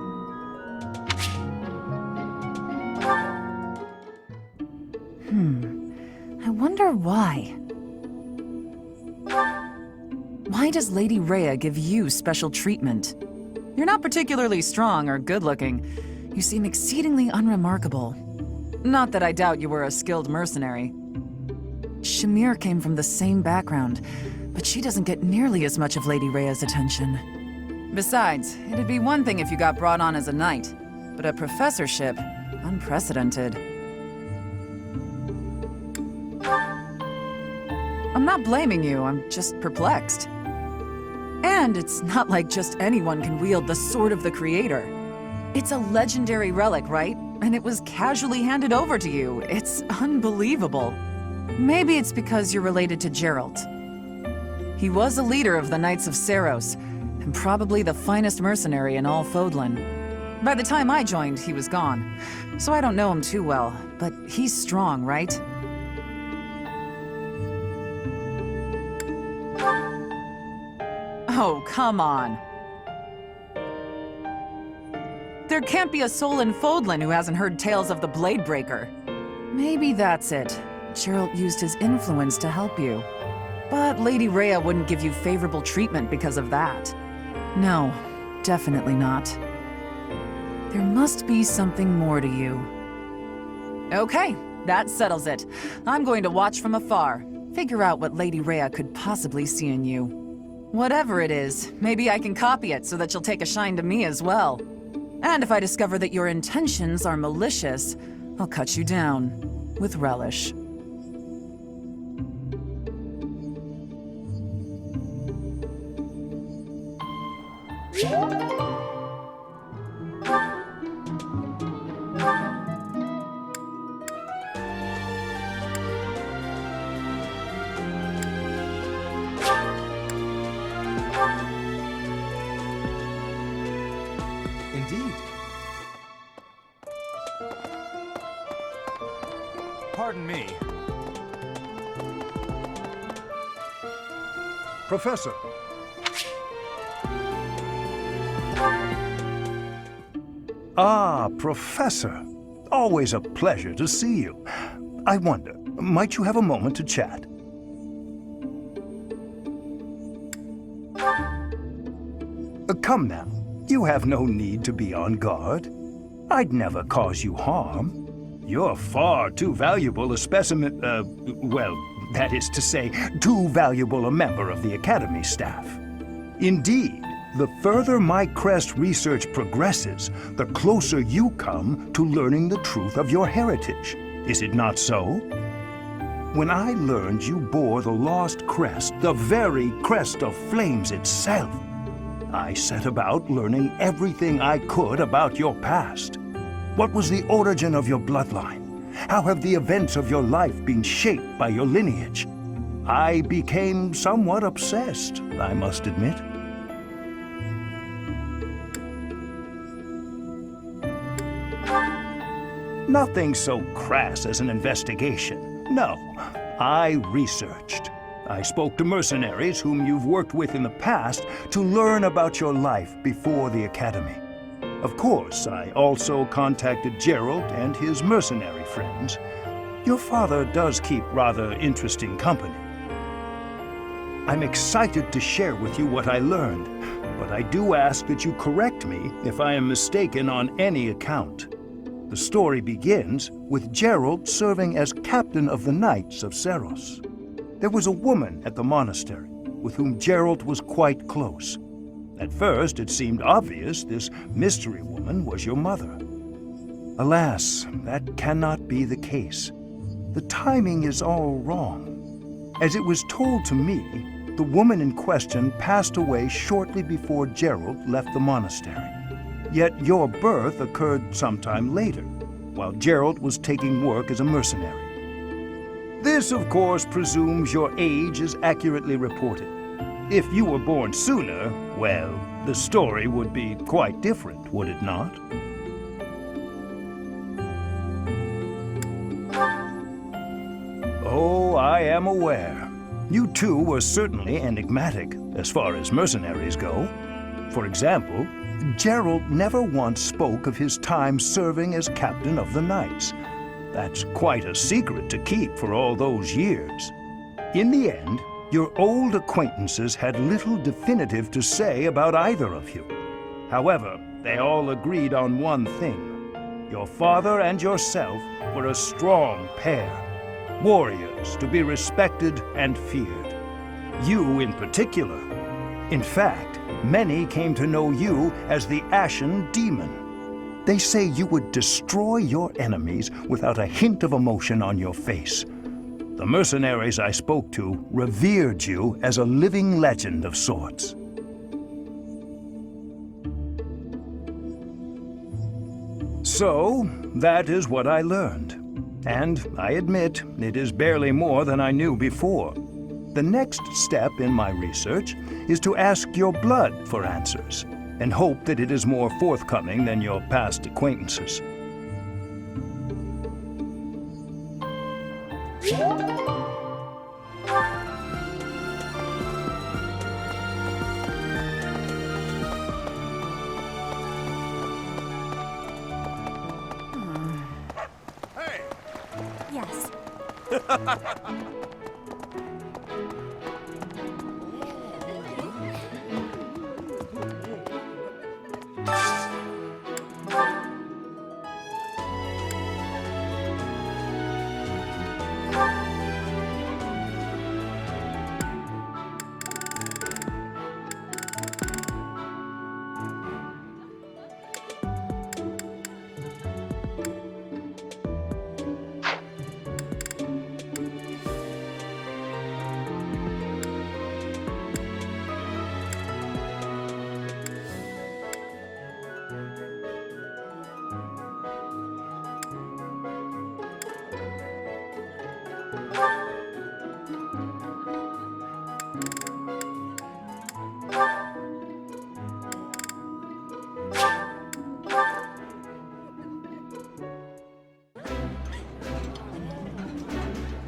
I wonder why. Why does Lady Rhea give you special treatment? You're not particularly strong or good-looking. You seem exceedingly unremarkable. Not that I doubt you were a skilled mercenary. Shamir came from the same background, but she doesn't get nearly as much of Lady Rhea's attention. Besides, it'd be one thing if you got brought on as a knight, but a professorship, unprecedented. I'm not blaming you, I'm just perplexed. And it's not like just anyone can wield the Sword of the Creator. It's a legendary relic, right? And it was casually handed over to you. It's unbelievable. Maybe it's because you're related to Geralt. He was a leader of the Knights of Seiros, and probably the finest mercenary in all Fodlan. By the time I joined, he was gone. So I don't know him too well, but he's strong, right? Oh, come on. There can't be a soul in Fodlan who hasn't heard tales of the Bladebreaker. Maybe that's it. Geralt used his influence to help you. But Lady Rhea wouldn't give you favorable treatment because of that. No, definitely not. There must be something more to you. Okay, that settles it. I'm going to watch from afar, figure out what Lady Rhea could possibly see in you. Whatever it is, maybe I can copy it so that you'll take a shine to me as well. And if I discover that your intentions are malicious, I'll cut you down with relish. Indeed. Pardon me. Professor. Ah, Professor. Always a pleasure to see you. I wonder, might you have a moment to chat? Come now. You have no need to be on guard. I'd never cause you harm. You're far too valuable a specimen, well, that is to say, too valuable a member of the Academy staff. Indeed, the further my crest research progresses, the closer you come to learning the truth of your heritage. Is it not so? When I learned you bore the lost crest, the very crest of flames itself, I set about learning everything I could about your past. What was the origin of your bloodline? How have the events of your life been shaped by your lineage? I became somewhat obsessed, I must admit. Nothing so crass as an investigation. No, I researched. I spoke to mercenaries whom you've worked with in the past to learn about your life before the Academy. Of course, I also contacted Geralt and his mercenary friends. Your father does keep rather interesting company. I'm excited to share with you what I learned, but I do ask that you correct me if I am mistaken on any account. The story begins with Geralt serving as captain of the Knights of Seiros. There was a woman at the monastery with whom Geralt was quite close. At first, it seemed obvious this mystery woman was your mother. Alas, that cannot be the case. The timing is all wrong. As it was told to me, the woman in question passed away shortly before Geralt left the monastery. Yet your birth occurred sometime later, while Geralt was taking work as a mercenary. This, of course, presumes your age is accurately reported. If you were born sooner, well, the story would be quite different, would it not? Oh, I am aware. You two were certainly enigmatic, as far as mercenaries go. For example, Geralt never once spoke of his time serving as captain of the Knights. That's quite a secret to keep for all those years. In the end, your old acquaintances had little definitive to say about either of you. However, they all agreed on one thing. Your father and yourself were a strong pair, warriors to be respected and feared. You in particular. In fact, many came to know you as the Ashen Demon. They say you would destroy your enemies without a hint of emotion on your face. The mercenaries I spoke to revered you as a living legend of sorts. So, that is what I learned. And I admit, it is barely more than I knew before. The next step in my research is to ask your blood for answers. and hope that it is more forthcoming than your past acquaintances. Yes.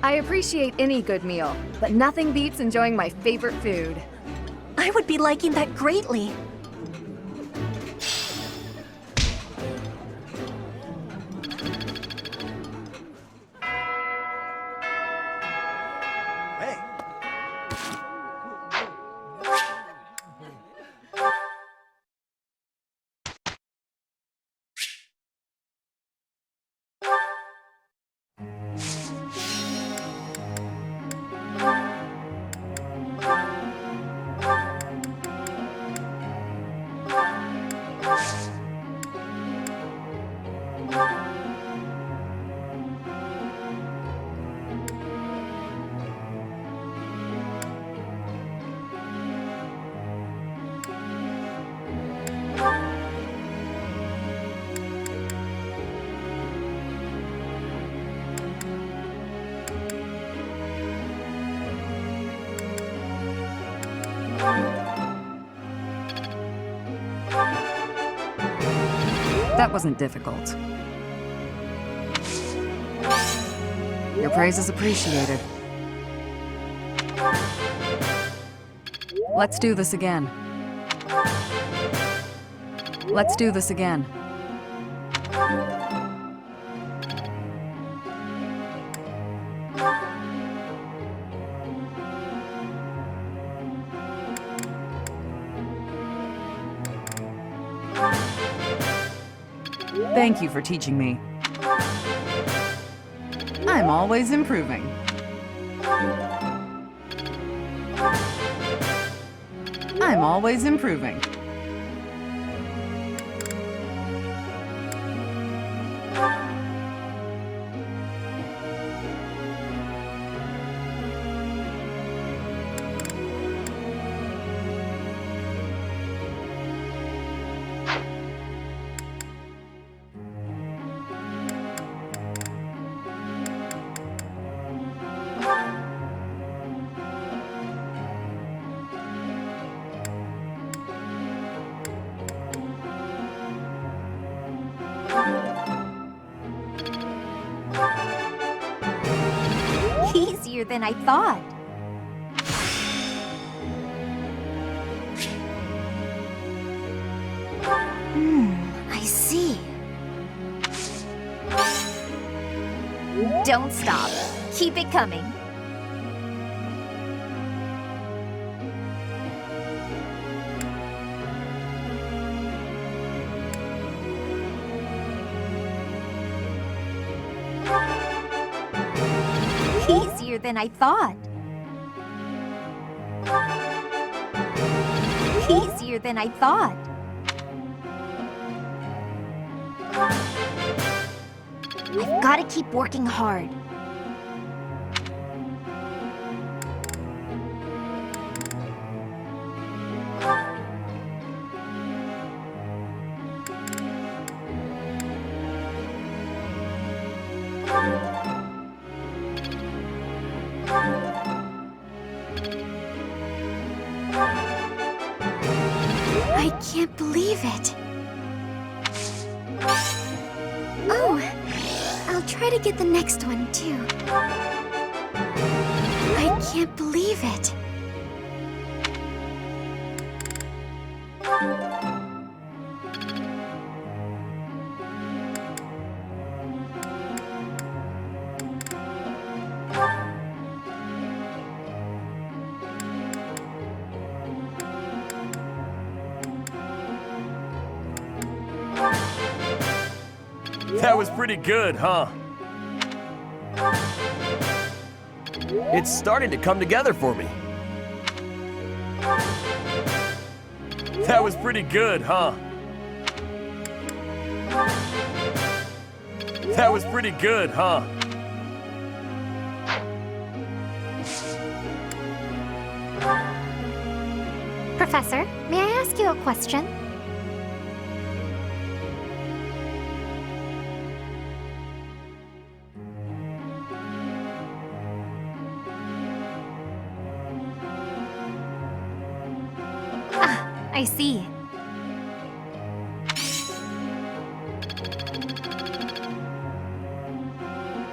I appreciate any good meal, but nothing beats enjoying my favorite food. I would be liking that greatly. That wasn't difficult. Your praise is appreciated. Let's do this again. Let's do this again. Thank you for teaching me. I'm always improving. I'm always improving. Easier than I thought. I see. Don't stop. Keep it coming. Easier than I thought. Easier than I thought. I've got to keep working hard. I can't believe it. Oh, I'll try to get the next one, too. I can't believe it. That was pretty good, huh? It's starting to come together for me. That was pretty good, huh? That was pretty good, huh? Professor, may I ask you a question? I see.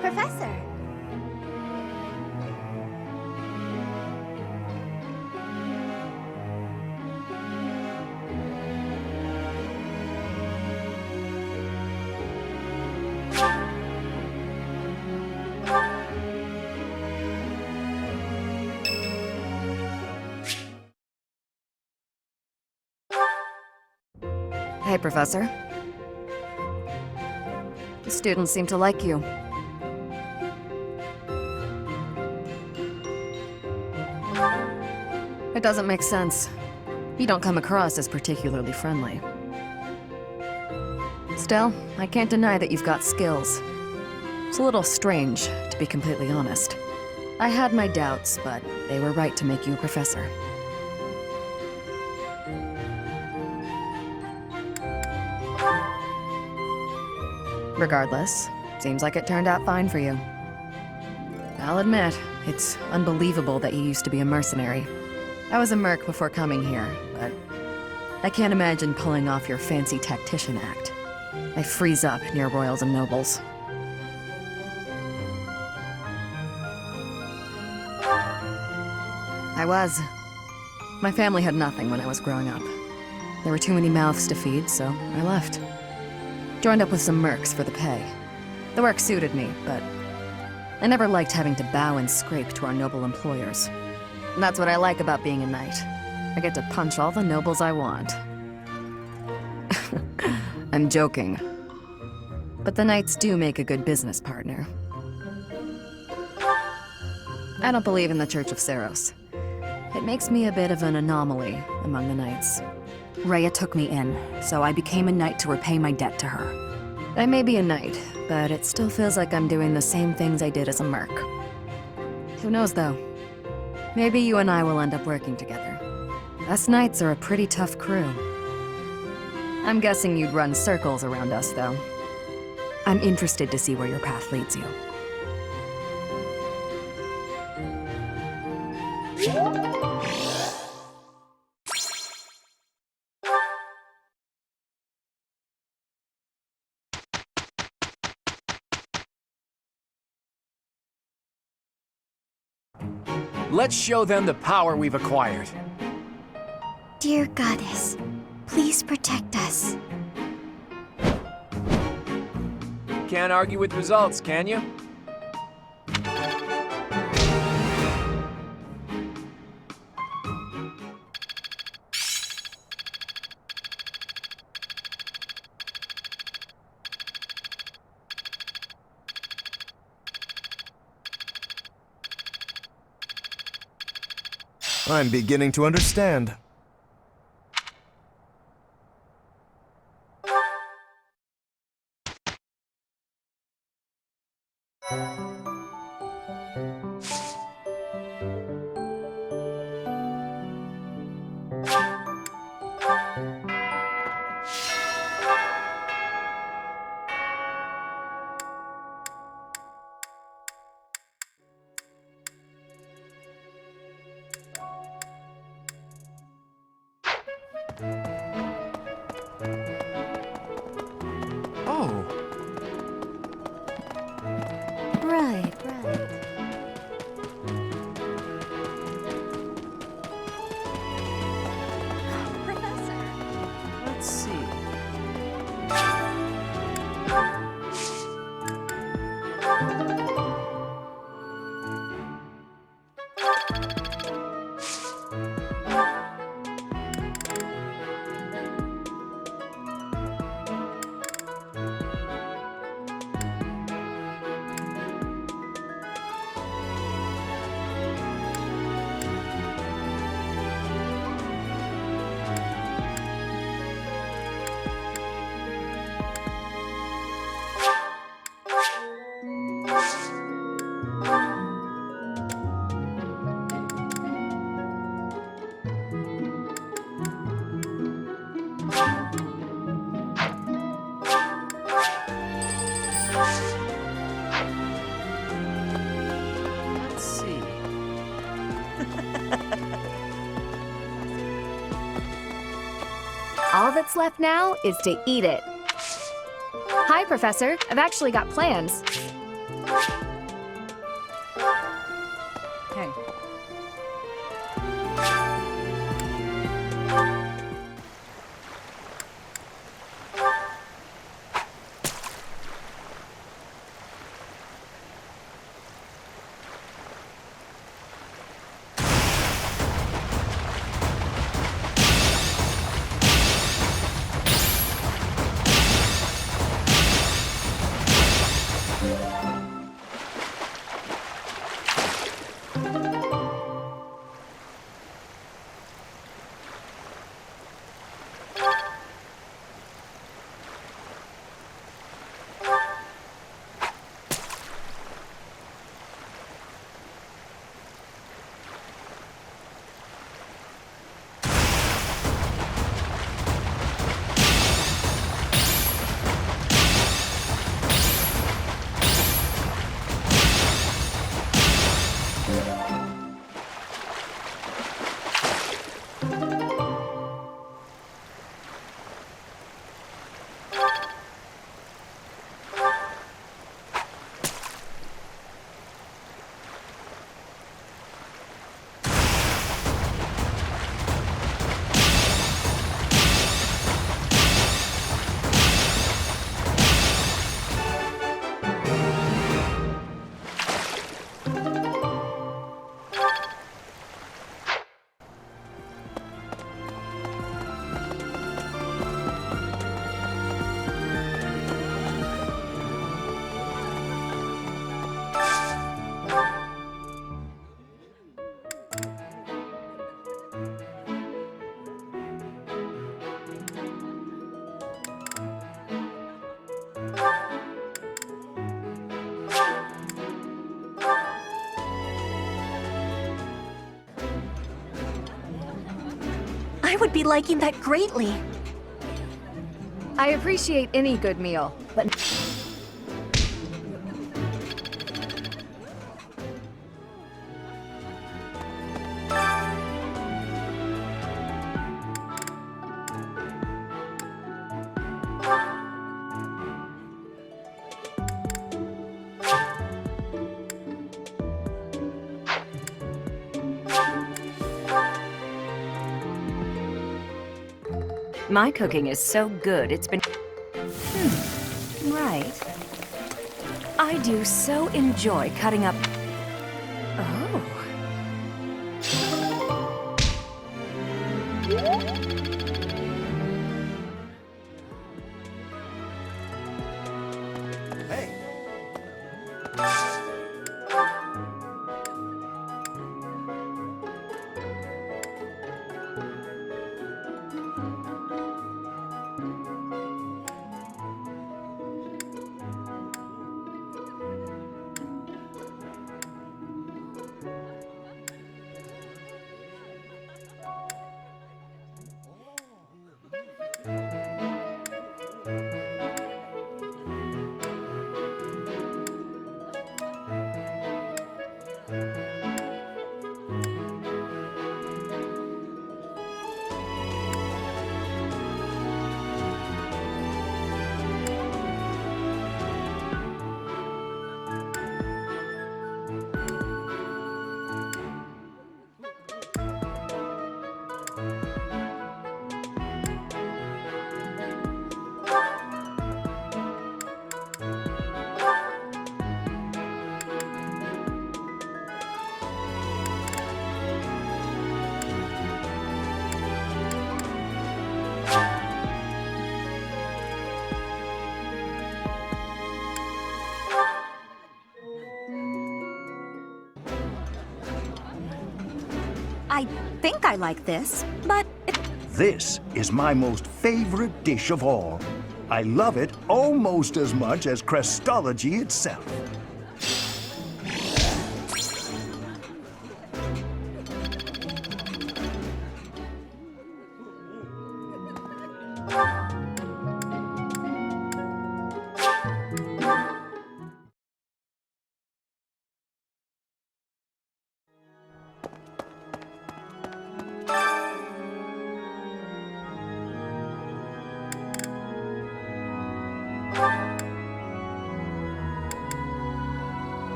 Professor. Hey, Professor. The students seem to like you. It doesn't make sense. You don't come across as particularly friendly. Still, I can't deny that you've got skills. It's a little strange, to be completely honest. I had my doubts, but they were right to make you a professor. Regardless, seems like it turned out fine for you. I'll admit, it's unbelievable that you used to be a mercenary. I was a merc before coming here, but I can't imagine pulling off your fancy tactician act. I freeze up near royals and nobles. I was. My family had nothing when I was growing up. There were too many mouths to feed, so I left. Joined up with some mercs for the pay. The work suited me, but I never liked having to bow and scrape to our noble employers. And that's what I like about being a knight. I get to punch all the nobles I want. I'm joking. But the knights do make a good business partner. I don't believe in the Church of Seiros. It makes me a bit of an anomaly among the knights. Rhea took me in, so I became a knight to repay my debt to her. I may be a knight, but it still feels like I'm doing the same things I did as a merc. Who knows, though? Maybe you and I will end up working together. Us knights are a pretty tough crew. I'm guessing you'd run circles around us, though. I'm interested to see where your path leads you. Let's show them the power we've acquired. Dear Goddess, please protect us. Can't argue with results, can you? I'm beginning to understand. Oh. Right. Let's see. Let's see. All that's left now is to eat it. Hi, Professor. I've actually got plans. Hey. I would be liking that greatly. I appreciate any good meal, but... My cooking is so good, it's been... right. I do so enjoy cutting up... Oh. I think I like this, but This is my most favorite dish of all. I love it almost as much as Crestology itself.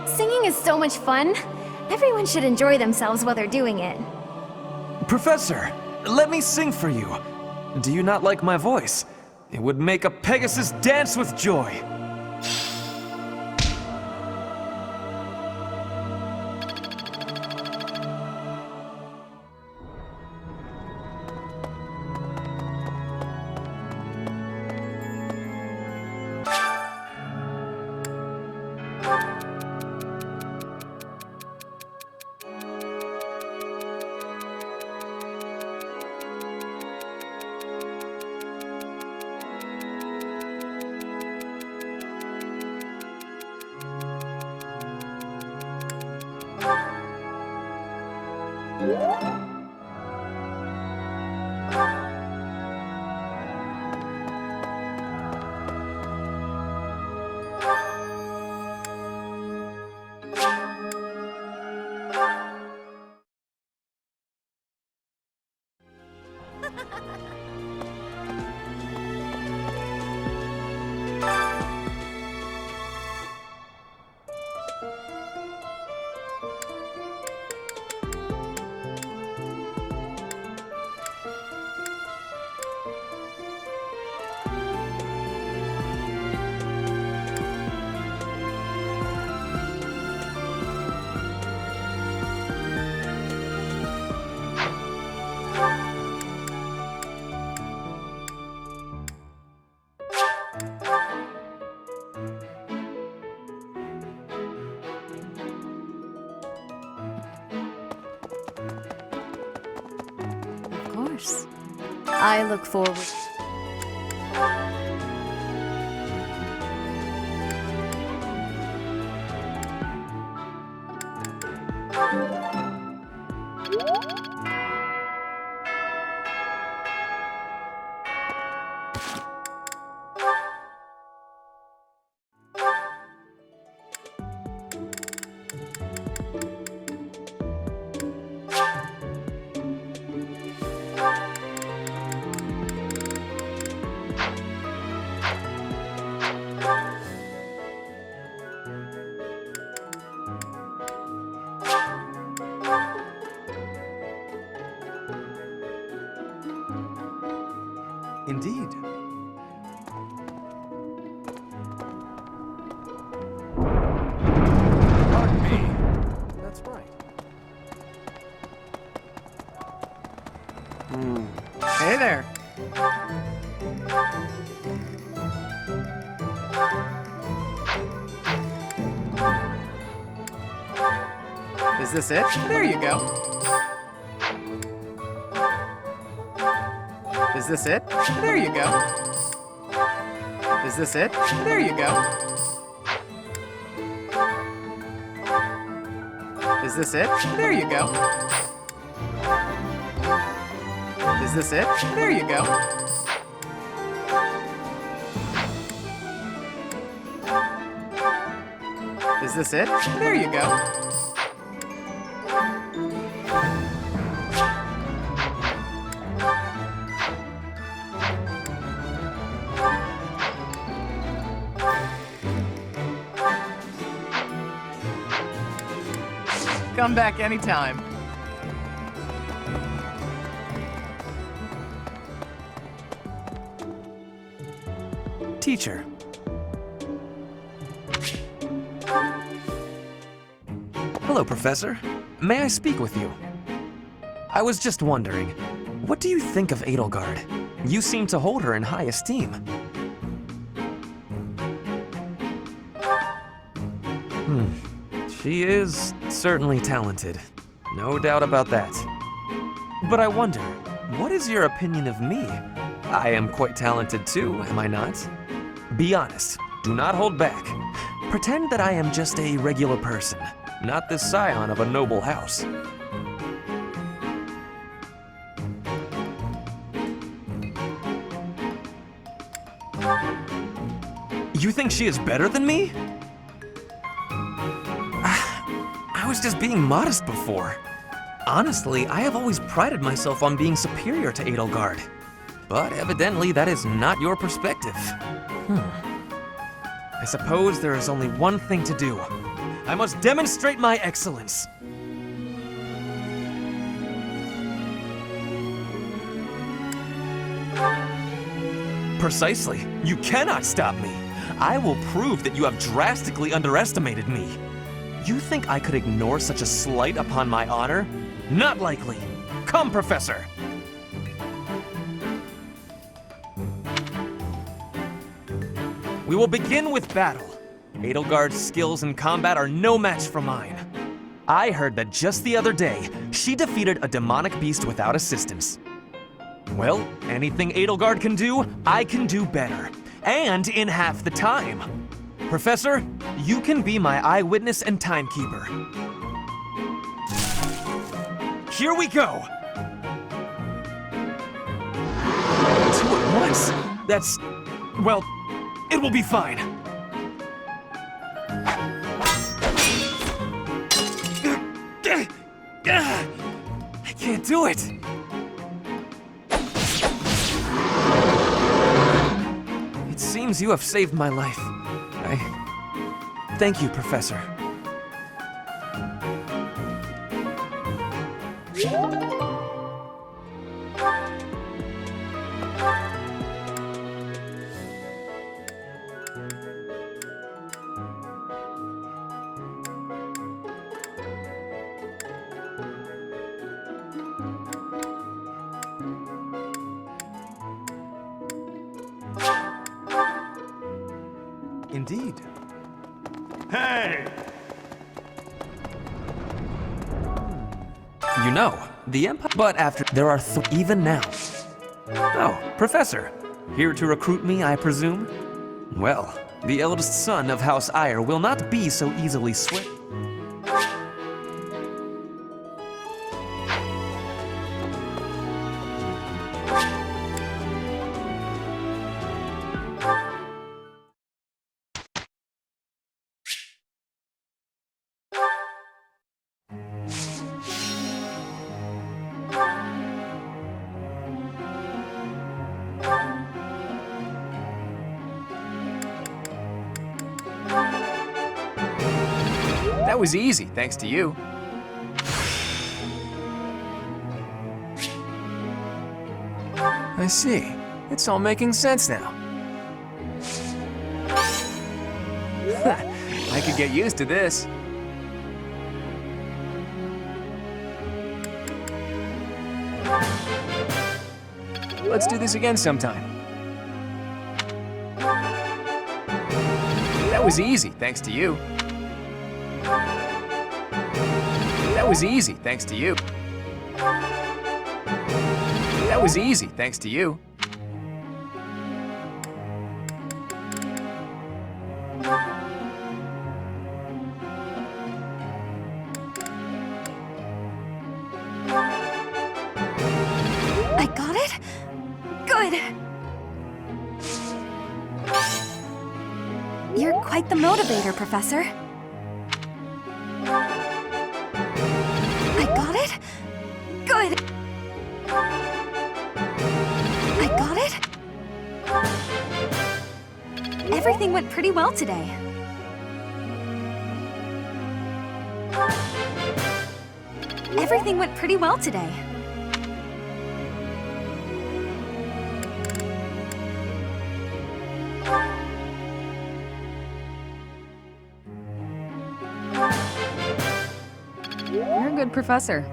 Singing is so much fun. Everyone should enjoy themselves while they're doing it. Professor, let me sing for you. Do you not like my voice? It would make a Pegasus dance with joy. Of course. I look forward. Indeed. Pardon me. That's right. Hey there. Is this it? There you go. Is this it? There you go. Is this it? There you go. Is this it? There you go. Is this it? There you go. Is this it? There you go. Come back anytime. Teacher. Hello, Professor. May I speak with you? I was just wondering, what do you think of Edelgard? You seem to hold her in high esteem. She is certainly talented. No doubt about that. But I wonder, what is your opinion of me? I am quite talented too, am I not? Be honest. Do not hold back. Pretend that I am just a regular person, not the scion of a noble house. You think she is better than me? I was just being modest before. Honestly, I have always prided myself on being superior to Edelgard. But evidently that is not your perspective. I suppose there is only one thing to do. I must demonstrate my excellence. Precisely. You cannot stop me. I will prove that you have drastically underestimated me. You think I could ignore such a slight upon my honor? Not likely. Come, Professor. We will begin with battle. Edelgard's skills in combat are no match for mine. I heard that just the other day, she defeated a demonic beast without assistance. Well, anything Edelgard can do, I can do better. And in half the time. Professor, you can be my eyewitness and timekeeper. Here we go! 2 at once? That's... well, it will be fine. I can't do it. It seems you have saved my life. Thank you, Professor. Indeed. Hey! You know, the Empire... But after... There are even now. Oh, Professor. Here to recruit me, I presume? Well, the eldest son of House Eyre will not be so easily swayed. That was easy, thanks to you. I see. It's all making sense now. I could get used to this. Let's do this again sometime. That was easy, thanks to you. That was easy, thanks to you. That was easy, thanks to you. I got it? Good. You're quite the motivator, Professor. I got it? Good. I got it? Everything went pretty well today. Everything went pretty well today. You're a good professor.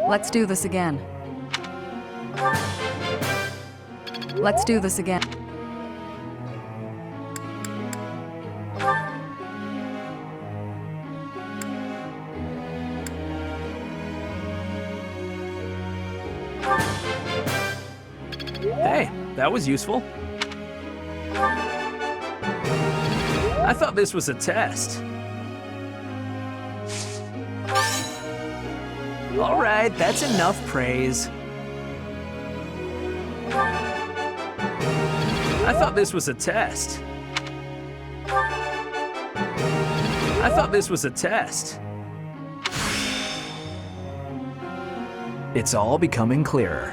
Let's do this again. Let's do this again. Hey, that was useful. I thought this was a test. All right, that's enough praise. I thought this was a test. I thought this was a test. It's all becoming clearer.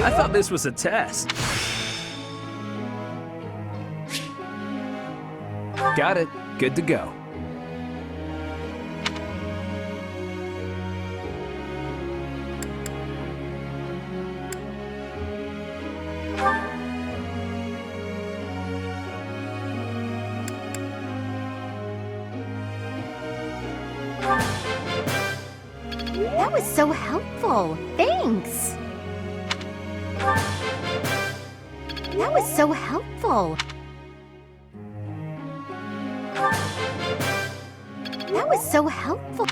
I thought this was a test. Got it. Good to go. That was so helpful. Thanks. That was so helpful. That was so helpful.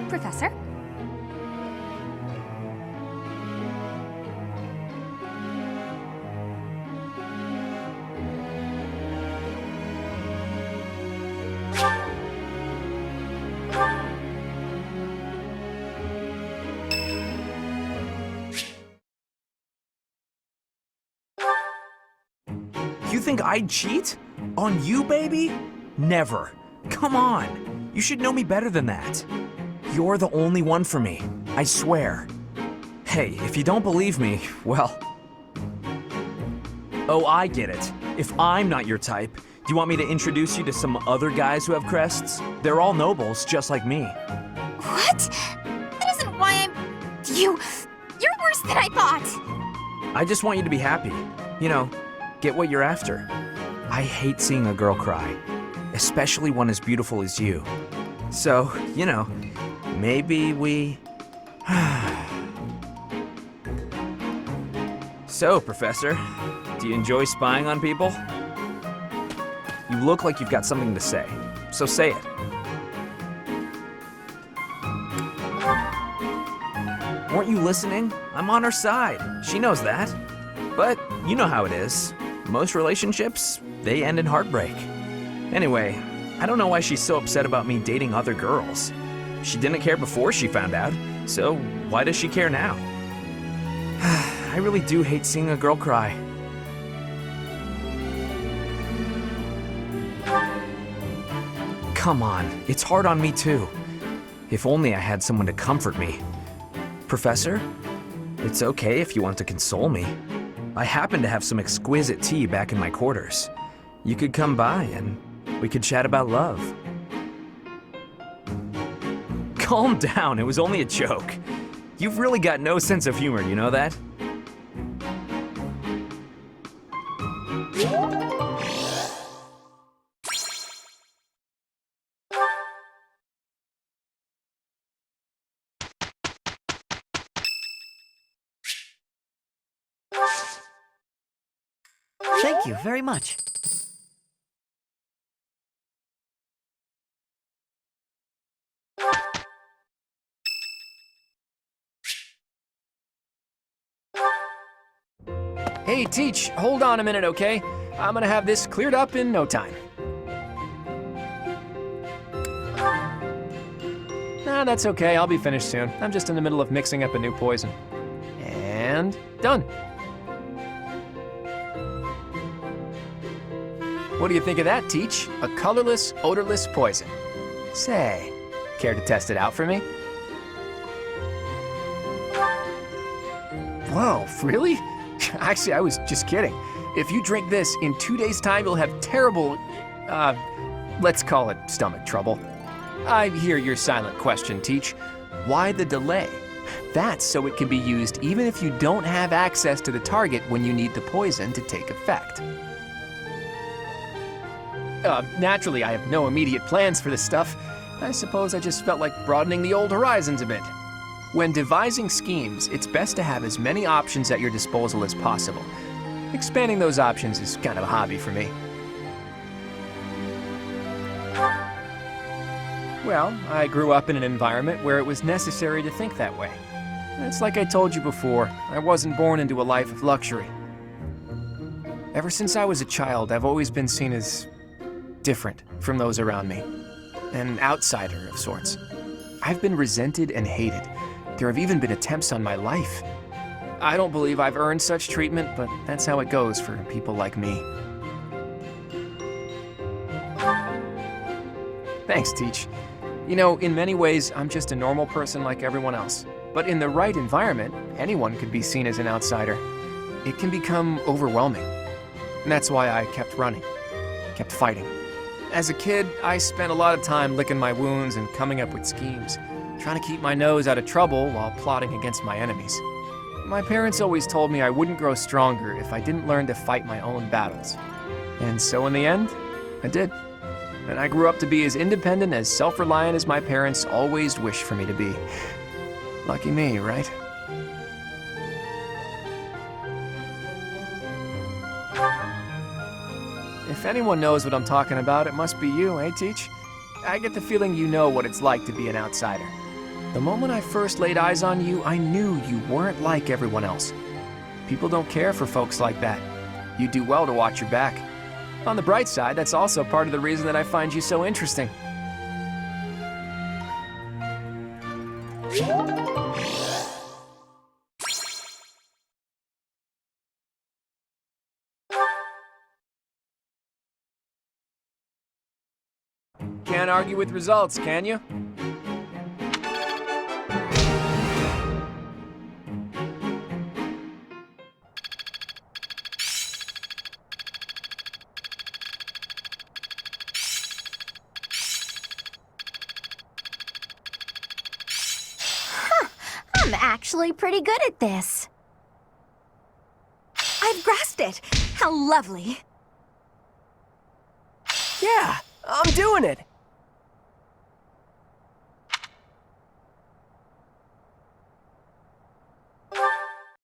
Professor? You think I'd cheat? On you, baby? Never. Come on. You should know me better than that. You're the only one for me. I swear. Hey, if you don't believe me, well... Oh, I get it. If I'm not your type, do you want me to introduce you to some other guys who have crests? They're all nobles, just like me. What? That isn't why I'm... You're worse than I thought! I just want you to be happy. You know, get what you're after. I hate seeing a girl cry, especially one as beautiful as you. So, you know, maybe we... So, Professor, do you enjoy spying on people? You look like you've got something to say, so say it. Weren't you listening? I'm on her side. She knows that. But you know how it is. Most relationships, they end in heartbreak. Anyway, I don't know why she's so upset about me dating other girls. She didn't care before she found out, so why does she care now? I really do hate seeing a girl cry. Come on, it's hard on me too. If only I had someone to comfort me. Professor, it's okay if you want to console me. I happen to have some exquisite tea back in my quarters. You could come by and we could chat about love. Calm down, it was only a joke. You've really got no sense of humor, you know that? Thank you very much. Hey, Teach, hold on a minute, okay? I'm gonna have this cleared up in no time. Nah, that's okay, I'll be finished soon. I'm just in the middle of mixing up a new poison. And done. What do you think of that, Teach? A colorless, odorless poison. Say, care to test it out for me? Whoa, really? Actually, I was just kidding. If you drink this, in 2 days' time, you'll have terrible, let's call it stomach trouble. I hear your silent question, Teach. Why the delay? That's so it can be used even if you don't have access to the target when you need the poison to take effect. Naturally, I have no immediate plans for this stuff. I suppose I just felt like broadening the old horizons a bit. When devising schemes, it's best to have as many options at your disposal as possible. Expanding those options is kind of a hobby for me. Well, I grew up in an environment where it was necessary to think that way. It's like I told you before, I wasn't born into a life of luxury. Ever since I was a child, I've always been seen as different from those around me. An outsider of sorts. I've been resented and hated. There have even been attempts on my life. I don't believe I've earned such treatment, but that's how it goes for people like me. Thanks, Teach. You know, in many ways, I'm just a normal person like everyone else. But in the right environment, anyone could be seen as an outsider. It can become overwhelming. And that's why I kept running, kept fighting. As a kid, I spent a lot of time licking my wounds and coming up with schemes, trying to keep my nose out of trouble while plotting against my enemies. My parents always told me I wouldn't grow stronger if I didn't learn to fight my own battles. And so in the end, I did. And I grew up to be as independent, as self-reliant as my parents always wished for me to be. Lucky me, right? If anyone knows what I'm talking about, it must be you, eh, Teach? I get the feeling you know what it's like to be an outsider. The moment I first laid eyes on you, I knew you weren't like everyone else. People don't care for folks like that. You do well to watch your back. On the bright side, that's also part of the reason that I find you so interesting. Can't argue with results, can you? I'm actually pretty good at this. I've grasped it! How lovely! Yeah, I'm doing it!